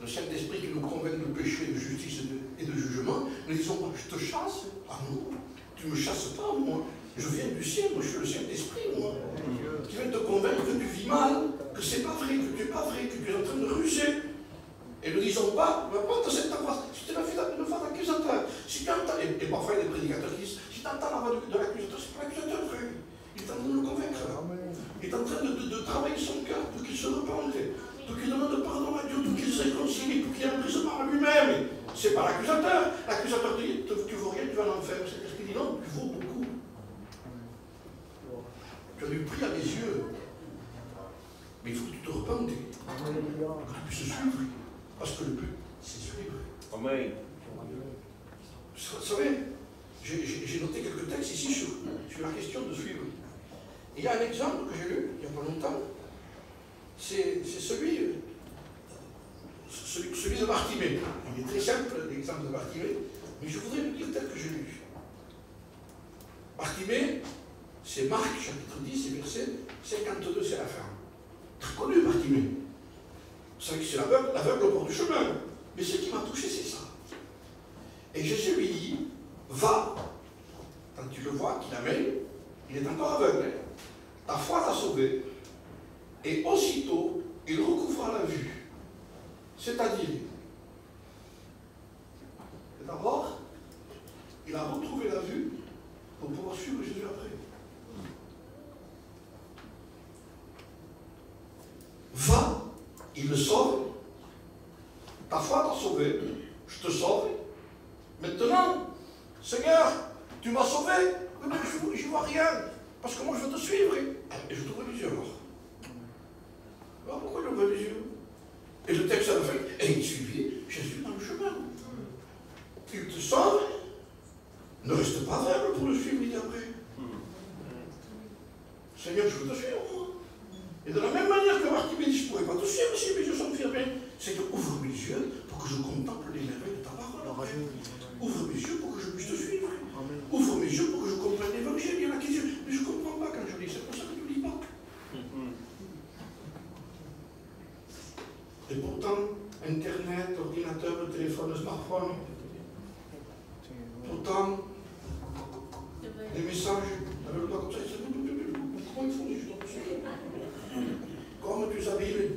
Le Saint-Esprit qui nous convainc de péché, de justice et de jugement, ne disons pas, je te chasse. Ah non, tu ne me chasses pas, moi. Je viens du ciel, moi je suis le Saint-Esprit, moi. Qui vient te convaincre que tu vis mal, que c'est pas vrai, que tu n'es pas vrai, que tu es en train de ruser. Et ne disons pas, porte cette voix. Si tu as fait une voix d'accusateur, si tu entends, et parfois il y a des prédicateurs qui disent, si tu entends la voix de l'accusateur, c'est pas l'accusateur, frère. Il est en train de le convaincre. Il est en train de travailler son cœur pour qu'il se repente, pour qu'il demande pardon à Dieu, pour qu'il se réconcilie, pour qu'il ait un prise par lui-même. C'est pas l'accusateur. L'accusateur dit, tu vaux rien, tu vas en enfer. C'est ce qu'il dit, non, tu vaux beaucoup. Tu as du prix à mes yeux. Mais il faut que tu te repentes. Que tu puisses suivre. Parce que le but, c'est suivre. Amen. Vous savez, j'ai noté quelques textes ici sur la question de suivre. Il y a un exemple que j'ai lu il n'y a pas longtemps. C'est celui de Bartimée. Il est très simple, l'exemple de Bartimée. Mais je voudrais le dire tel que j'ai lu. Bartimée, c'est Marc, chapitre 10, et verset 52, c'est la fin. Très connu, Bartimée. Vous savez que c'est l'aveugle au bord du chemin. Mais ce qui m'a touché, c'est ça. Et Jésus lui dit, va. Quand tu le vois, qu'il amène, il est encore aveugle. Ta foi t'a sauvé. Et aussitôt, il recouvra la vue. C'est-à-dire, d'abord, il a retrouvé la vue pour pouvoir suivre Jésus après. Va, il le sauve. Ta foi t'a sauvé. Je te sauve. Maintenant, Seigneur, tu m'as sauvé. Mais je ne vois rien. Parce que moi, je veux te suivre. Et je t'ouvre les yeux alors. Alors pourquoi il ouvre les yeux? Et le texte à la fin, et il suivit Jésus dans le chemin. Il te sauve. Ne reste pas aveugle pour le suivre, il dit après. Seigneur, je veux te suivre, moi. Et de la même manière que Bartimée dit, je ne pourrais pas te suivre si mes yeux sont fermés. Seigneur, ouvre mes yeux pour que je contemple les merveilles de ta parole. Ouvre mes yeux pour que je puisse te suivre. Ouvre mes yeux pour que je comprenne l'évangile. Il y en a qui disent, mais je ne comprends pas quand je lis. C'est pour ça que tu ne lis pas. Et pourtant, Internet, ordinateur, téléphone, smartphone, pourtant, les messages, avec le doigt comme ça, ils disent, comment ils font les choses? Comme tu es habile,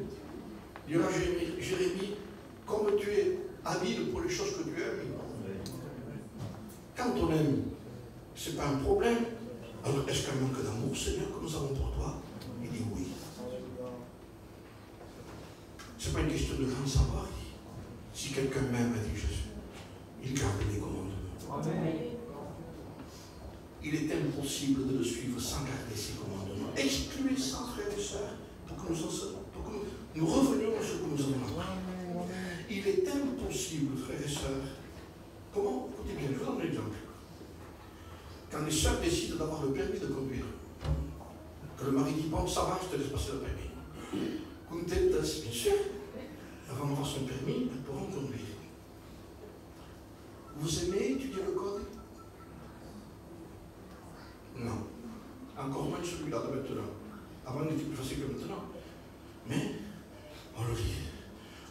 dira Jérémie, comme tu es habile pour les choses que tu aimes. Quand on aime, ce n'est pas un problème. Alors, est-ce qu'un manque d'amour, Seigneur, que nous avons pour toi? Il dit oui. Ce n'est pas une question de grand savoir. Si quelqu'un m'aime, a dit Jésus, il garde les commandements. Amen. Il est impossible de le suivre sans garder ses commandements. Excluez ça, frères et sœurs, pour que nous revenions à ce que nous avons appris. Il est impossible, frères et sœurs. Comment? Écoutez bien, je vous donne un exemple. Quand les sœurs décident d'avoir le permis de conduire, que le mari dit, bon, ça va, je te laisse passer le permis. Contentas, bien sûr. Avant vont avoir son permis, elles pourront conduire. Vous aimez étudier le code? Non. Encore moins celui-là de maintenant. Avant, il était plus facile que maintenant. Mais, on le lit.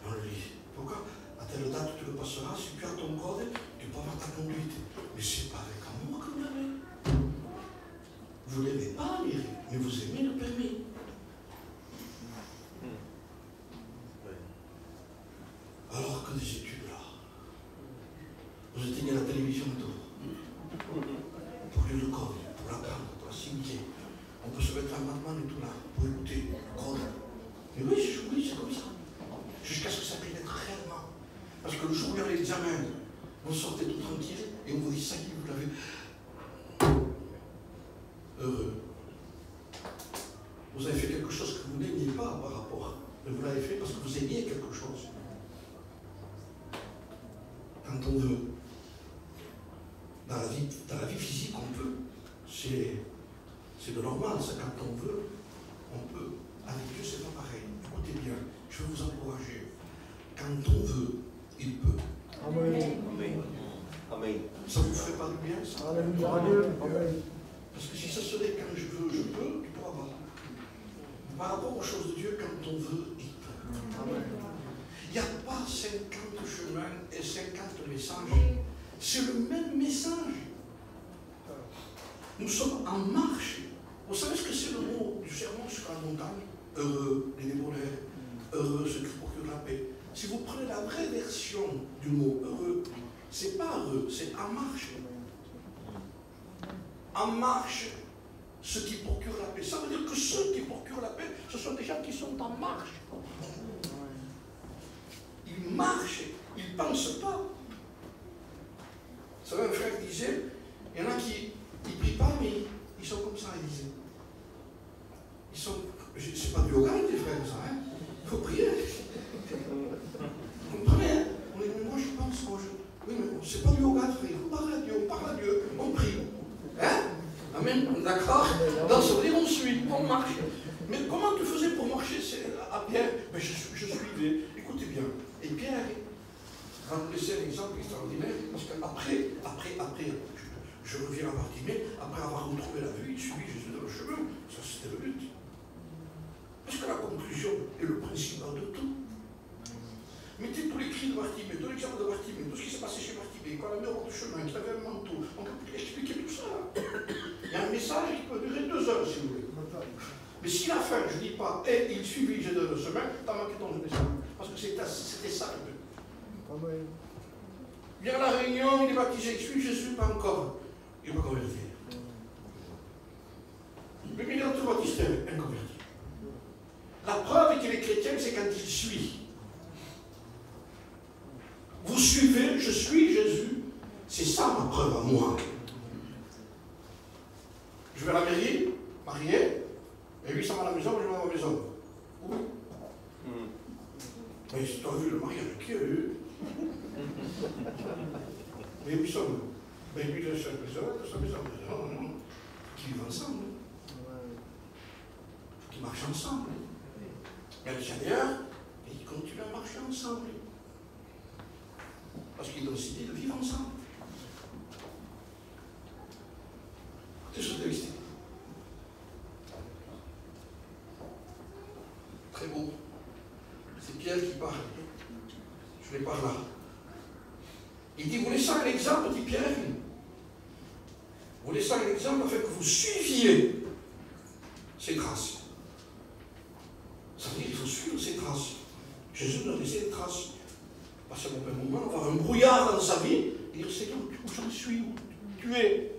On le lit. Pourquoi? À telle date, tu le passeras. Si tu as ton code, tu peux avoir ta conduite. Mais c'est pas avec amour que vous l'avez. Vous ne l'aimez pas, mais vous aimez le permis. Alors que des études là, vous éteignez la télévision autour, pour lire le code, pour l'apprendre, pour l'assimiler. On peut se mettre un Batman et tout là, pour écouter le code. Mais oui, c'est comme ça. Jusqu'à ce que ça pénètre réellement. Parce que le jour où il y a l'examen, vous sortez tout tranquille et on vous dit ça y est, vous l'avez. Heureux. Vous avez fait quelque chose que vous n'aimiez pas par rapport, mais vous l'avez fait parce que vous aimiez quelque chose. Quand on veut, dans la vie physique, on peut. C'est de normal, ça, quand on veut, on peut. Avec Dieu, c'est pas pareil. Écoutez bien, je vais vous encourager. Quand on veut, il peut. Amen. Amen. Ça ne vous ferait pas du bien, ça? Amen. Parce que si ça serait quand je veux, je peux, tu pourras pas. Par rapport aux choses de Dieu, quand on veut, il peut. Amen. Il n'y a pas 50 chemins et 50 messages. C'est le même message. Nous sommes en marche. Vous savez ce que c'est le mot du sermon sur la montagne? Heureux les démolaires, heureux ceux qui procurent la paix. Si vous prenez la vraie version du mot heureux, c'est pas heureux, c'est en marche. En marche, ceux qui procurent la paix. Ça veut dire que ceux qui procurent la paix, ce sont des gens qui sont en marche. Ils marchent, ils ne pensent pas. Vous savez, un frère disait, il y en a qui ne prient pas, mais ils sont comme ça, il disait. Ils sont, c'est pas du yoga, les frères, ça, hein. Il faut prier. Vous comprenez, hein? On dit, mais moi je pense, oui, mais c'est pas du yoga, frère. On parle à Dieu, on prie. Hein? Amen, d'accord? Donc ça veut dire on suit, on marche. Mais comment tu faisais pour marcher à Pierre? Mais je suivais. Écoutez bien. Et Pierre va nous laisser un exemple extraordinaire, parce qu'après, je reviens à Bartimée, après avoir retrouvé la vue, il suivit Jésus dans le chemin. Ça, c'était le but. Parce que la conclusion est le principal de tout. Mettez tous les cris de Bartimée, tout l'exemple de Bartimée, tout ce qui s'est passé chez Bartimée, quand la mère au chemin, qu'il avait un manteau, on peut expliquer tout ça. Il y a un message qui peut durer 2 heures, si vous voulez. Mais si la fin, je ne dis pas, et il suivit Jésus dans le chemin, t'as manqué ton message. Parce que c'était ça le but. Amen. Vient à la réunion, il est baptisé, il suit Jésus, pas encore. Il va convertir. Le ministre de Baptiste est inconverti. La preuve qu'il est chrétien, c'est quand il suit. Vous suivez, je suis Jésus. C'est ça ma preuve à moi. Je vais à la mairie, marié, et lui, ça va à la maison, moi je vais à la maison. Oui. Mais si tu as vu le mariage qui a eu, mais où sommes nous? Mais lui, il est sa maison, non. Qui vivent ensemble. Qui marchent ensemble. Il y a le Seigneur, et ils continuent à marcher ensemble. Parce qu'ils ont décidé de vivre ensemble. C'est ce texte. Très beau. C'est Pierre qui parle. Je l'ai par là. Il dit, vous laissez un exemple, dit Pierre. Vous laissez un exemple afin que vous suiviez ces traces. Ça veut dire qu'il faut suivre ces traces. Jésus nous a laissé des traces. Passer un moment, avoir un brouillard dans sa vie, et dire, Seigneur, où je suis, où tu es.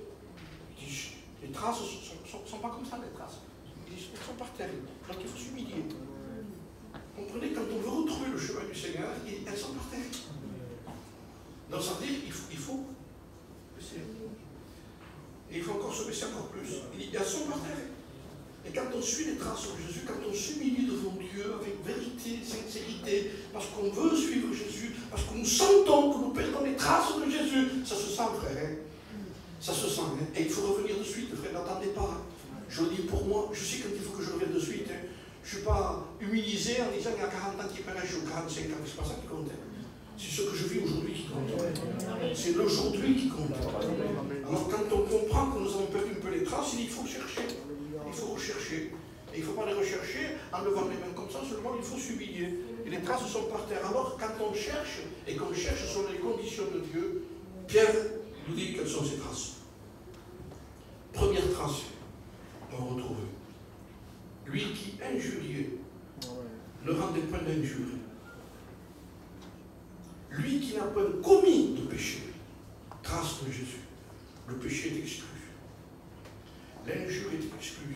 Il dit, les traces ne sont pas comme ça, les traces. Elles sont par terre. Donc il faut s'humilier. Comprenez, quand on veut retrouver le chemin du Seigneur, elles sont par terre. Donc ça veut dire qu'il faut baisser. Et il faut encore se baisser encore plus. Elles sont par terre. Et quand on suit les traces de Jésus, quand on s'humilie devant Dieu avec vérité, sincérité, parce qu'on veut suivre Jésus, parce que nous sentons que nous perdons les traces de Jésus, ça se sent, frère. Hein? Ça se sent. Hein? Et il faut revenir de suite, frère, n'attendez pas. Je le dis pour moi, je sais qu'il faut que je revienne de suite. Hein? Je ne suis pas humilisé en disant il y a 40 ans qui prêche ou 45 ans, c'est pas ça qui compte. C'est ce que je vis aujourd'hui qui compte. C'est l'aujourd'hui qui compte. Alors quand on comprend que nous avons perdu un peu les traces, il faut chercher. Il faut rechercher. Et il ne faut pas les rechercher en levant les mains comme ça, seulement il faut s'humilier. Et les traces sont par terre. Alors quand on cherche, et qu'on cherche sur les conditions de Dieu, Pierre nous dit quelles sont ces traces. Première trace, on retrouve. Lui qui injuriait ne rendait point d'injure. Lui qui n'a point commis de péché, trace de Jésus. Le péché est exclu. L'injure est exclue.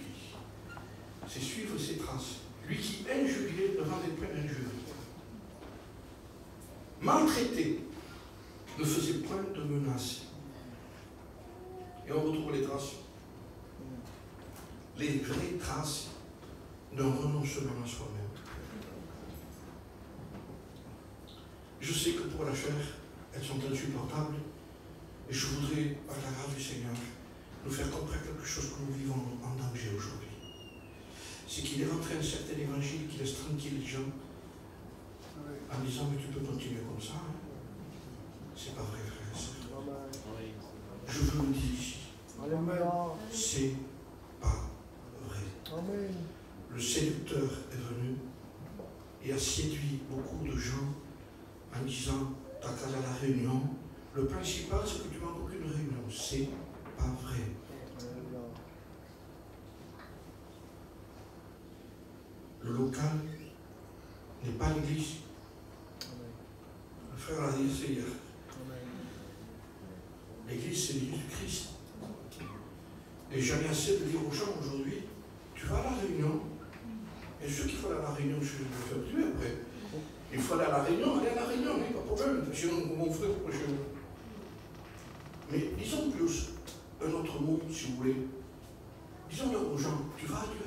C'est suivre ses traces. Lui qui injuriait ne rendait point d'injure. Maltraité ne faisait point de menaces. Et on retrouve les traces. Les vraies traces d'un renoncement à soi-même. Je sais que pour la chair, elles sont insupportables. Et je voudrais, par la grâce du Seigneur, nous faire comprendre quelque chose que nous vivons en danger aujourd'hui. C'est qu'il est rentré un certain évangile qui laisse tranquille les gens en disant mais tu peux continuer comme ça. Hein? C'est pas vrai, frère et sœur. Je vous le dis ici. C'est pas vrai. Le séducteur est venu et a séduit beaucoup de gens en disant t'as qu'à aller à la réunion. Le principal, c'est que tu manques aucune réunion. C'est pas vrai. Le local n'est pas l'église. Le frère l'a dit c'est hier. L'église, c'est l'église du Christ. Et j'en ai assez de dire aux gens aujourd'hui, tu vas à la réunion. Et ceux qui font aller à la réunion, je vais me faire tuer après. Il faut aller à la réunion, allez à la réunion, pas de problème. Sinon, mon frère, mais disons plus un autre mot, si vous voulez. Disons-leur aux gens, tu vas à Dieu.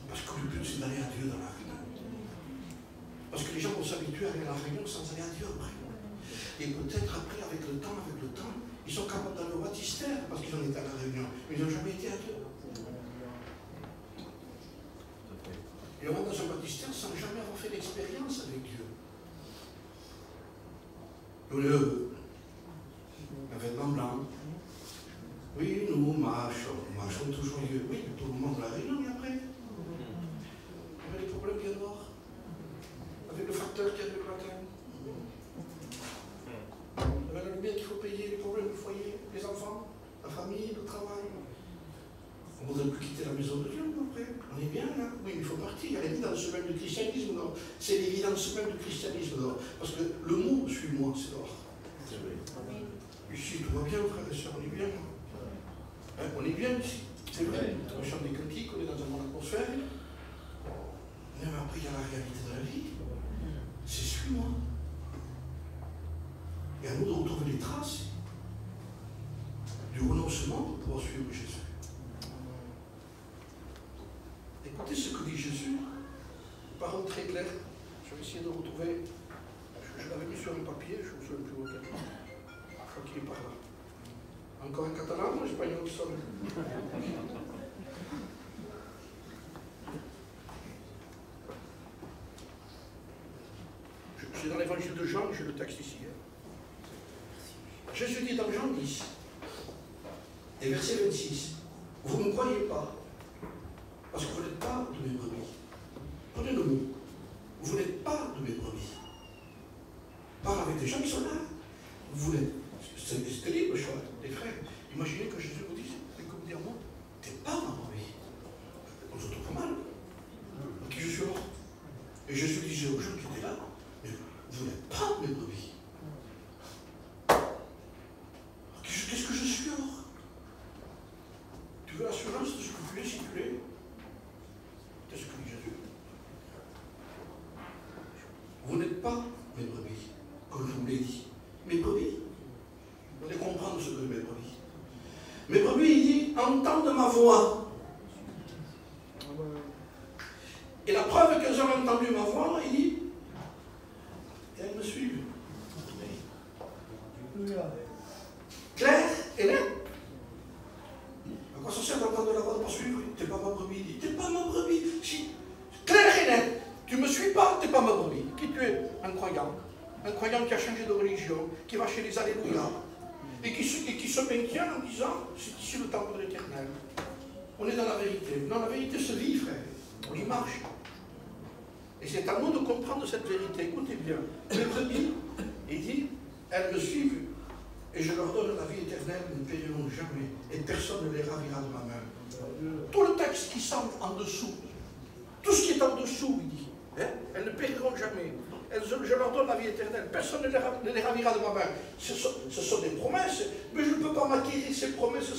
Parce que le but, c'est d'aller à Dieu dans la réunion. Parce que les gens vont s'habituer à aller à la réunion sans aller à Dieu après. Et peut-être après, avec le temps, ils sont capables d'aller au baptistère parce qu'ils ont été à la réunion. Mais ils n'ont jamais été à Dieu. Et on va dans un baptistère sans jamais avoir fait l'expérience avec Dieu. Un vêtement blanc. Oui, nous marchons toujours Dieu. Oui, tout le monde de la réunion, et après. Avec les problèmes qu'il y a dehors. Avec le facteur qu'il y a de matin. Avec la lumière qu'il faut payer, les problèmes du foyer, les enfants, la famille, le travail. On ne voudrait plus quitter la maison de Dieu, après. On est bien là. Oui, mais il faut partir. Il y a l'évidence même du christianisme dehors. C'est l'évidence même du christianisme dehors. Parce que le mot suis-moi, c'est dehors. Ici, tout va bien, frères et sœurs, on est bien. Hein, on est bien ici. C'est vrai. On chante des cantiques, on est dans un bon atmosphère. Mais après, il y a la réalité de la vie. C'est suis-moi. Et à nous de retrouver les traces du renoncement pour pouvoir suivre Jésus. Écoutez ce que dit Jésus. Parole très claire. Je vais essayer de retrouver. Je l'avais mis sur un papier, je ne me souviens plus auquel. Je crois qu'il est par là. Encore un catalan ou un espagnol seul? C'est dans l'évangile de Jean, j'ai le texte ici. Jésus dit dans Jean 10, et verset 26, vous ne me croyez pas, parce que vous n'êtes pas de mes brebis. Prenez le mot. Vous n'êtes pas de mes brebis. Parle avec des gens qui sont là. Vous n'êtes. C'est libre le choix, les frères. Imaginez que Jésus vous dise, mais comme dire moi, tu n'es pas ma brebis. On se trouve pas mal. Donc je suis mort. Et Jésus disait aux gens qui étaient là, mais vous n'êtes pas mes brebis. Qu'est-ce que je suis alors? Tu veux l'assurance de ce que tu es si tu l'es? C'est ce que dit Jésus. Vous n'êtes pas mes brebis, comme je vous l'ai dit. Mes brebis. Vous allez comprendre ce que mes brebis. Mes brebis, il dit, entendent ma voix. Et la preuve qu'elles ont entendu ma voix, il dit, et elles me suivent. Clair et net. À quoi ça sert d'entendre la voix de ne pas suivre? Tu n'es pas ma brebis. ma brebis, qui tu es un croyant qui a changé de religion, qui va chez les Alléluia, et qui se maintient en disant, c'est ici le temple de l'Éternel. On est dans la vérité. Non, la vérité se vit, frère. On y marche. Et c'est à nous de comprendre cette vérité. Écoutez bien. Les brebis, il dit, elles me suivent, et je leur donne la vie éternelle, elles ne périront jamais, et personne ne les ravira de ma main. Tout le texte qui semble en dessous, tout ce qui est en dessous, il dit, hein, elles ne périront jamais. Je leur donne la vie éternelle, personne ne les ravira de ma main. Ce sont des promesses, mais je ne peux pas m'acquérir ces promesses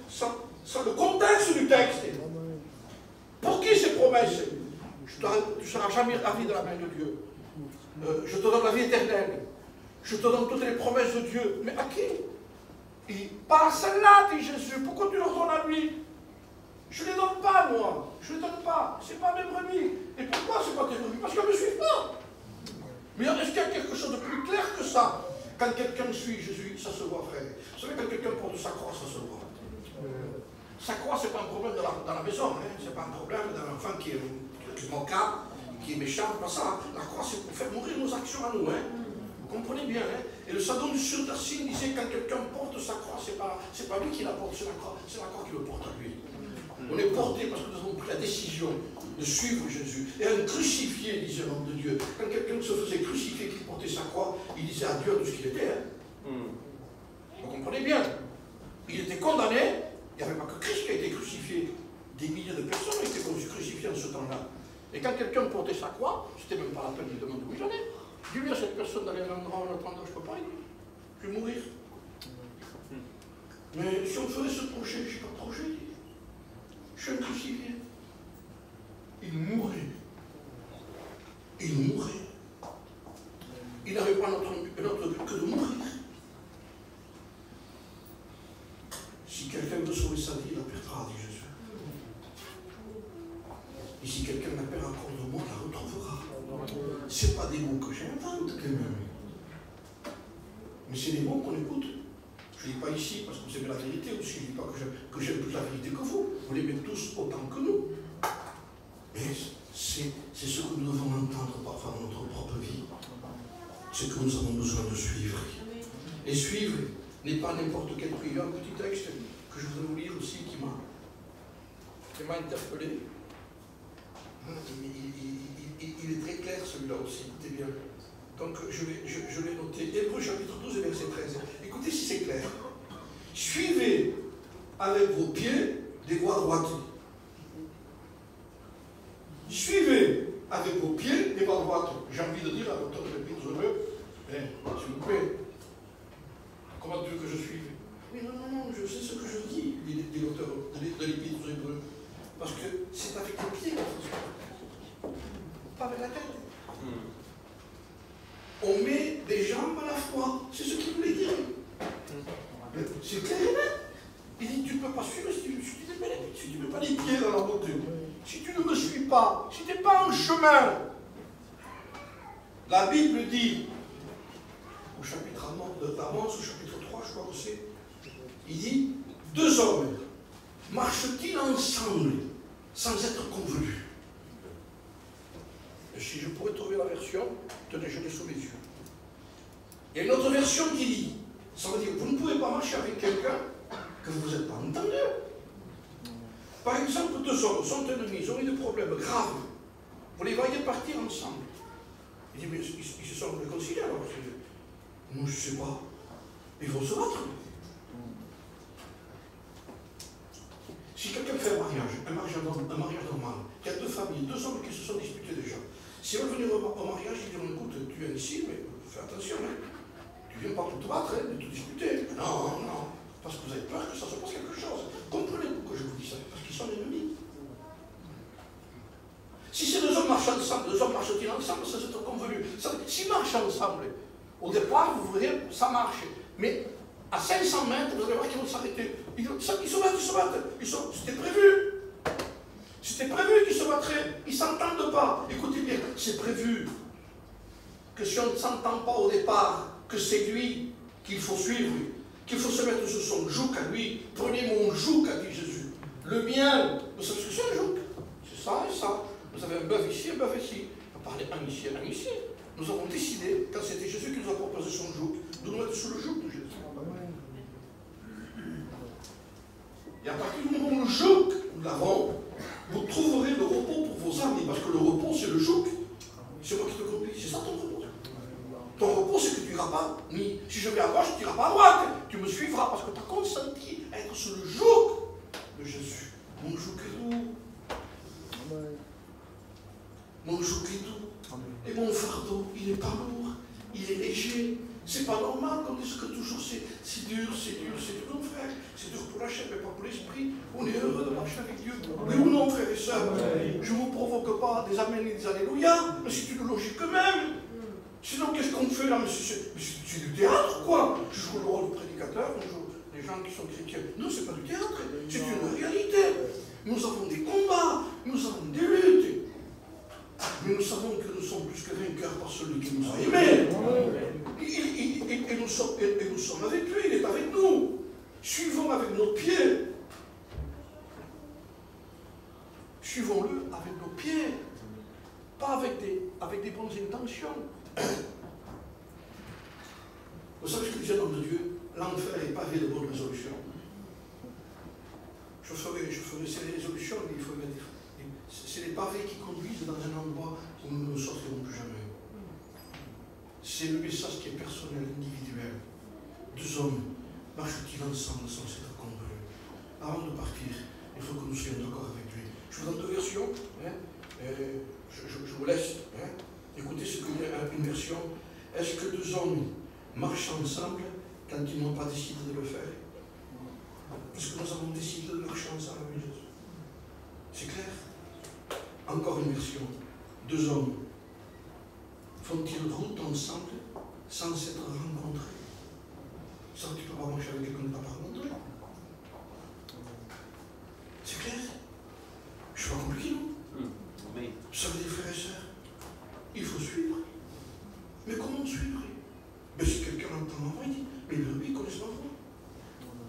sans le contexte du texte. Pour qui ces promesses? Tu ne seras jamais ravi de la main de Dieu. Je te donne la vie éternelle. Je te donne toutes les promesses de Dieu. Mais à qui? Pas à celle-là, dit Jésus. Pourquoi tu leur donnes à lui? Je ne les donne pas, moi. Je ne les donne pas. Ce n'est pas mes brebis. Et pourquoi ce n'est pas tes brebis? Parce qu'elles ne me suivent pas. Mais est-ce qu'il y a quelque chose de plus clair que ça? Quand quelqu'un suit Jésus, ça se voit, frère. Vous savez, quand quelqu'un porte sa croix, ça se voit. Sa croix, ce n'est pas un problème dans la maison. Hein. Ce n'est pas un problème d'un enfant qui est mocard, qui est méchant. Pas ça. La croix, c'est pour faire mourir nos actions à nous. Hein. Vous comprenez bien. Hein. Et le Sadon du Surdassine disait, quand quelqu'un porte sa croix, ce n'est pas lui qui la porte, c'est la croix qui le porte à lui. On est porté parce que nous avons pris la décision de suivre Jésus. Et un crucifié, disait l'homme de Dieu. Quand quelqu'un se faisait crucifier, qui portait sa croix, il disait adieu à tout ce qu'il était. Hein. Vous comprenez bien. Il était condamné. Il n'y avait pas que Christ qui a été crucifié. Des milliers de personnes ont été crucifiées en ce temps-là. Et quand quelqu'un portait sa croix, c'était même pas la peine de lui demander où il allait. Dis-lui à cette personne d'aller à un endroit où on attendra, je ne peux pas, je vais mourir. Mais si on ferait ce projet, je n'ai pas de projet. Je suis un crucifié. Il mourait. Il mourait. Il n'avait pas notre but que de mourir. Si quelqu'un veut sauver sa vie, il la perdra, dit Jésus. Et si quelqu'un la perd encore de moi, il la retrouvera. Ce n'est pas des mots que j'invente, quand même. Mais c'est des mots qu'on écoute. Je ne dis pas ici parce que vous aimez la vérité aussi. Je ne dis pas que j'aime plus la vérité que vous. Vous l'aimez tous autant que nous. Mais c'est ce que nous devons entendre parfois dans notre propre vie. C'est que nous avons besoin de suivre. Et suivre n'est pas n'importe quel prix. Il y a un petit texte que je voudrais vous lire aussi qui m'a interpellé. Il est très clair celui-là aussi. Écoutez bien. Donc je l'ai noté. Hébreux chapitre 12 et verset 13. Écoutez si c'est clair. Suivez avec vos pieds des voies droites. Suivez avec vos pieds des voies droites. J'ai envie de dire à l'auteur de l'Épître aux Hébreux, s'il vous plaît, comment tu veux que je suive? Oui, non, je sais ce que je dis, dit l'auteur de l'Épître aux Hébreux. Parce que c'est avec les pieds qu'on faut suivre. Pas avec la tête. On met des jambes à la fois. C'est ce qu'il voulait dire. C'est clair et net. Il dit, tu ne peux pas suivre si tu ne mets pas les pieds dans la route. Si tu ne me suis pas, si tu n'es pas en chemin. La Bible dit, au chapitre d'Amos, au chapitre 3, je crois que c'est, il dit, deux hommes marchent-ils ensemble sans être convenus? Et si je pourrais trouver la version, tenez, je l'ai sous les yeux. Il y a une autre version qui dit, ça veut dire, vous ne pouvez pas marcher avec quelqu'un que vous n'êtes pas entendu. Par exemple, deux hommes sont ennemis, ils ont eu des problèmes graves. Vous les voyez partir ensemble. Il dit, mais ils se sont réconciliés alors. Moi, je ne sais pas. Ils vont se battre. Si quelqu'un fait un mariage normal, il y a deux familles, deux hommes qui se sont disputés déjà. Si on veut venir au mariage, ils disent, écoute, tu es ici, mais fais attention, hein. Tu ne viens pas pour te battre, hein, de te disputer. Non, parce que vous avez peur que ça se passe quelque chose. Comprenez pourquoi je vous dis ça, parce qu'ils sont ennemis. Si ces deux hommes marchent ensemble, deux hommes marchent-ils ensemble, ça c'est convenu. S'ils marchent ensemble, au départ, vous verrez, ça marche. Mais à 500 mètres, vous allez voir qu'ils vont s'arrêter. Ils se battent. C'était prévu. C'était prévu qu'ils se battraient. Ils ne s'entendent pas. Écoutez bien, c'est prévu que si on ne s'entend pas au départ, que c'est lui qu'il faut suivre, qu'il faut se mettre sur son joug à lui. Prenez mon joug, a dit Jésus. Le mien, vous savez ce que c'est un joug? C'est ça et ça. Vous avez un bœuf ici, un bœuf ici. parler un ici, un ici. Nous avons décidé, quand c'était Jésus qui nous a proposé son joug, de nous mettre sous le joug de Jésus. Et à partir du moment où le joug, nous l'avons, vous trouverez le repos pour vos âmes. Parce que le repos, c'est le joug. C'est moi qui te conduis. C'est ça ton repos. Ton repos, c'est que tu n'iras pas, ni si je vais à gauche, tu n'iras pas à droite. Tu me suivras parce que tu as consenti à être sous le joug de Jésus. Mon joug est doux. Mon joug est doux. Et mon fardeau, il n'est pas lourd. Il est léger. C'est pas normal qu'on dise que toujours c'est dur, c'est dur, c'est dur. Non, frère, c'est dur pour la chair, mais pas pour l'esprit. On est heureux de marcher avec Dieu. Oui ou non, frères et sœurs? Je ne vous provoque pas des amens et des alléluia, mais c'est une logique même. Sinon, qu'est-ce qu'on fait là? Mais c'est du théâtre, quoi. Je joue le rôle de prédicateur, on joue les gens qui sont chrétiens. Non, c'est pas du théâtre, c'est une réalité. Nous avons des combats, nous avons des luttes. Mais nous savons que nous sommes plus que vainqueurs par celui qui nous a aimés. Et nous sommes avec lui, il est avec nous. Suivons avec nos pieds. Suivons-le avec nos pieds. Pas avec des bonnes intentions. Vous savez ce que dit l'homme de Dieu? L'enfer est pavé de bonnes résolutions. Je ferai ces résolutions, mais il faut mettre. C'est les pavés qui conduisent dans un endroit où nous ne sortirons plus jamais. C'est le message qui est personnel, individuel. Deux hommes marchent-ils ensemble sans s'être convenus? Avant de partir, il faut que nous soyons d'accord avec lui. Je vous donne deux versions. Je vous laisse écouter ce que dit une version. Est-ce que deux hommes marchent ensemble quand ils n'ont pas décidé de le faire? Parce que nous avons décidé de marcher ensemble avec Jésus. C'est clair? Encore une version. Deux hommes font-ils route ensemble sans s'être rencontrés? Ça, tu ne peux pas marcher avec quelqu'un que tu n'as pas rencontré. C'est clair? Je suis pas compliqué, non? Oui. Ça veut dire, frères et sœurs, il faut suivre. Mais comment suivre? Mais si quelqu'un entend ma voix, il dit, mais les brebis connaissent ma voix.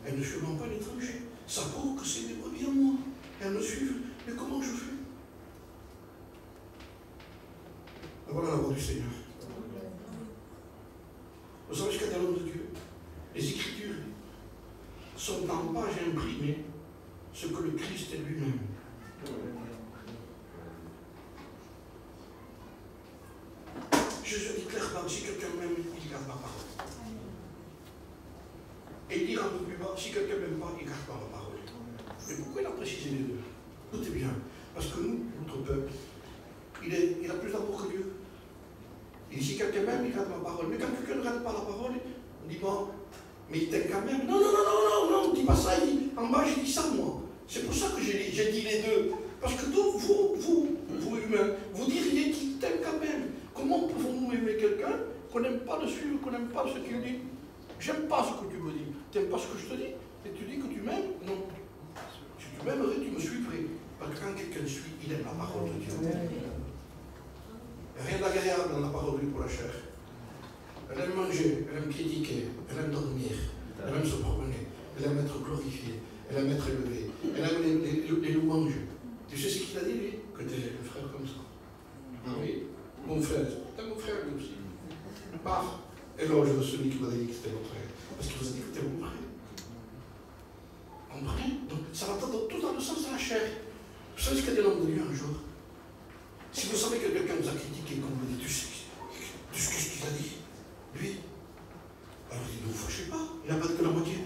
Elles ne suivent pas l'étranger. Ça prouve que c'est des brebis en moi. Elles me suivent. Mais comment je fais? Voilà la voix du Seigneur. Vous savez ce qu'a dit l'homme de Dieu? Les Écritures sont en page imprimées ce que le Christ est lui-même. Jésus dit clairement, si quelqu'un m'aime, il garde ma parole. Et il dit un peu plus bas, si quelqu'un m'aime pas, il garde pas ma parole. Et pourquoi il a précisé les deux? Notez bien, parce que nous, notre peuple, il a plus d'amour que Dieu. Il dit, si quelqu'un m'aime, il garde ma parole. Mais quand quelqu'un ne garde pas la parole, on dit, bon, mais il t'aime quand même. Non, on ne dit pas ça. Il dit, en bas, j'ai dit ça, moi. C'est pour ça que j'ai dit les deux. Parce que vous humains, vous diriez qu'il t'aime quand même. Comment pouvons-nous aimer quelqu'un qu'on n'aime pas de suivre, qu'on n'aime pas ce qu'il dit? J'aime pas ce que tu me dis. Tu n'aimes pas ce que je te dis? Et tu dis que tu m'aimes? Non. Si tu m'aimerais, tu me suivrais. Parce que quand quelqu'un suit, il aime la parole de Dieu. Rien d'agréable dans la parole de Dieu pour la chair. Elle aime manger, elle aime critiquer, elle aime dormir, elle aime se promener, elle aime être glorifiée, elle aime être élevée, elle aime les louanges. Tu sais ce qu'il a dit, lui? Que tu es un frère comme ça. Oui, mon frère. T'es mon frère, lui aussi. Paf, éloge de celui qui vous a dit que c'était mon frère. Parce qu'il vous a dit que c'était mon frère. Comprenez? Donc, ça va tout dans le sens de la chair. Vous savez ce qu'a dit l'homme de Dieu un jour? Si vous savez que quelqu'un vous a critiqué, qu'on vous dit, tu sais ce qu'il a dit, lui, alors il ne vous fâchez pas, il n'a pas dit que la moitié.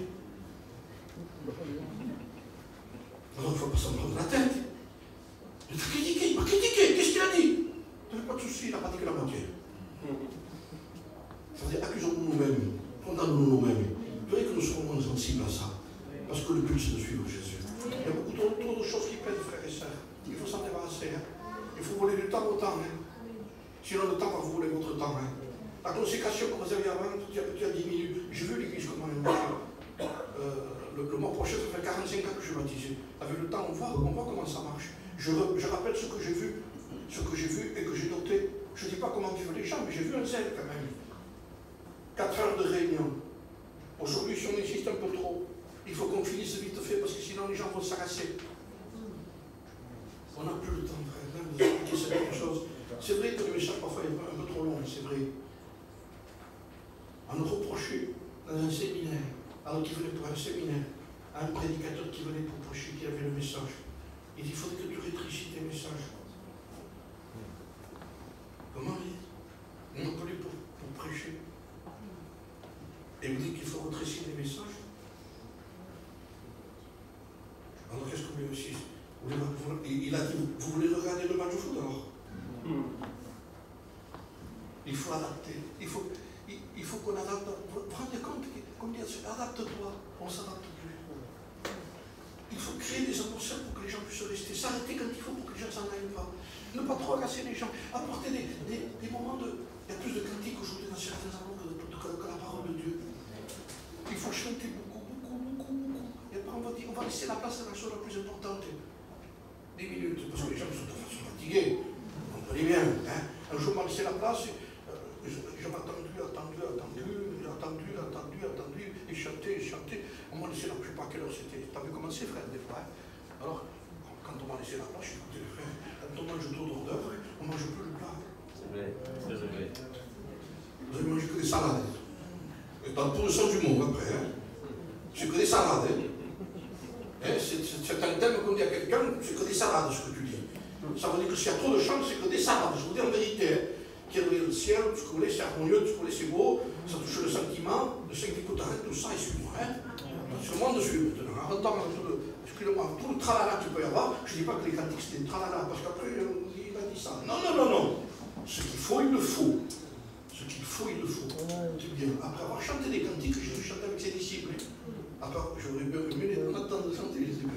Alors il ne faut pas s'en prendre la tête. Il t'a critiqué, il m'a critiqué, qu'est-ce qu'il a dit? Il n'a pas de souci, il n'a pas dit que la moitié. C'est-à-dire, accusons-nous nous-mêmes, condamnons-nous nous-mêmes. Vous voyez que nous serons moins sensibles à ça. Parce que le but, c'est de suivre Jésus. Il y a beaucoup trop de choses qui pèsent, frères et sœurs. Il faut s'en débarrasser. Il faut voler du temps au temps. Sinon, le temps va vous voler votre temps. La consécration que vous avez avant, petit à petit, a diminué. J'ai vu l'église comment elle marche. Le mois prochain, ça fait 45 ans que je suis baptisé. Avec le temps, on voit comment ça marche. Je rappelle ce que j'ai vu et que j'ai noté. Je ne dis pas comment vivent les gens, mais j'ai vu un zèle quand même. 4 heures de réunion. Aujourd'hui, si on insiste un peu trop, il faut qu'on finisse vite fait parce que sinon les gens vont s'arrêter. On n'a plus le temps, frère, même de expliquer certaines choses. C'est vrai que le message parfois est un peu trop long, c'est vrai. On nous reprochait dans un séminaire, alors qu'il venait pour un séminaire, à un prédicateur qui venait pour prêcher, qui avait le message. Il dit, il faudrait que tu rétrécisses tes messages. Comment on appelait pour prêcher. Et vous dites qu'il faut rétrécir les messages. Alors qu'est-ce que vous voulez aussi? Il a dit, vous voulez regarder le match de foot alors? Il faut adapter. Il faut qu'on adapte. Vous vous rendez compte combien adapte-toi, on s'adapte plus. Il faut créer des atmosphères pour que les gens puissent rester. S'arrêter quand il faut pour que les gens s'en aillent pas. Ne pas trop agacer les gens. Apporter des moments de. Il y a plus de critiques aujourd'hui dans certains endroits que la parole de Dieu. Il faut chanter beaucoup. Et après on va laisser la place à la chose la plus importante. 10 minutes, parce que les gens sont fatigués. Vous comprenez bien. Hein? Un jour on m'a laissé la place. J'avais attendu, et chanté. On m'a laissé la place, je ne sais pas à quelle heure c'était. Tu as vu comment c'est, frère, des fois. Hein? Alors, quand on m'a laissé la place, j'ai écouté les frères. Quand on mange trop d'ordre, on ne mange plus le plat. C'est vrai, c'est vrai. Vous avez mangé que des salades. Et dans tout le sens du mot, après. Hein? C'est que des salades. Hein? C'est un thème qu'on dit à quelqu'un, c'est que des salades, ce que tu dis. Ça veut dire que s'il y a trop de chance, c'est que des salades. Je vous dis en vérité. Hein? Qui est le ciel, tout ce que vous voulez, c'est harmonieux, tout ce que vous voulez, c'est beau, ça touche le sentiment, le Seigneur écoute, arrête tout ça et suis-moi. Hein? Parce que moi, je suis maintenant. Entends excusez-moi, tout le tralala que tu peux y avoir, je ne dis pas que les cantiques c'était tralala, parce qu'après, il a dit ça. Non. Ce qu'il faut, il le faut. Ce qu'il faut, il le faut. C'est bien. Après avoir chanté des cantiques, j'ai chanté avec ses disciples. Après, j'aurais bien aimé on attend de chanter les disciples.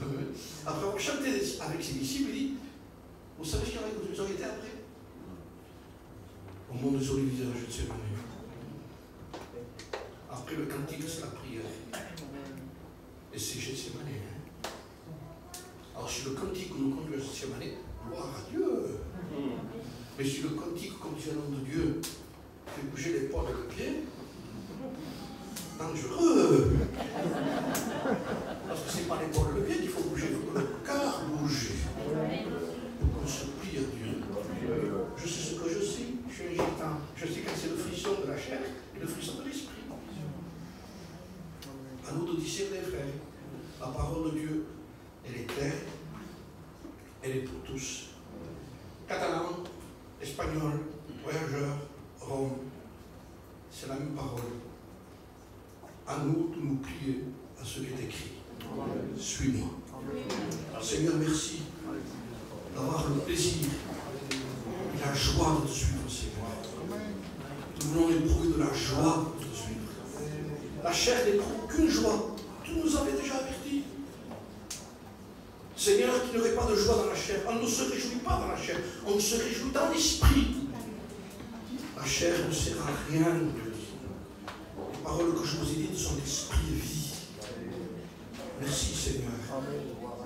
Après avoir chanté avec ses disciples, il dit, vous savez ce qu'il y aurait été après? Au monde des Oliviers, je ne sais pas. Après le cantique, c'est la prière. Et c'est Gethsémane. Hein? Alors si le cantique nous conduit à Gethsémane, gloire à Dieu. Mais si le cantique, comme dit le nom de Dieu, fait bouger l'épaule et le pied, dangereux. Parce que ce n'est pas l'épaule et le pied qu'il faut bouger, il faut que le cœur bouge. Pour qu'on se plie à Dieu. Je sais ce que je sais. Je sais que c'est le frisson de la chair et le frisson de l'esprit. À nous de discerner, frères. La parole de Dieu, elle est claire, elle est pour tous. Catalan, espagnol, voyageur, Rome, c'est la même parole. À nous de nous plier à ce qui est écrit. Suis-moi. Seigneur, merci d'avoir le plaisir et la joie de te suivre, Seigneur. Nous voulons éprouver de la joie de te suivre. La chair n'éprouve aucune joie. Tu nous avais déjà avertis. Seigneur, qu'il n'y aurait pas de joie dans la chair. On ne se réjouit pas dans la chair. On se réjouit dans l'esprit. La chair ne sert à rien, Dieu dit. Les paroles que je vous ai dites sont l'esprit et vie. Merci, Seigneur,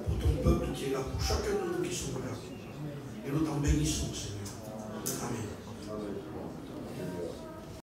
pour ton peuple qui est là, pour chacun de nous qui sont là. Et nous t'en bénissons, Seigneur. Amen.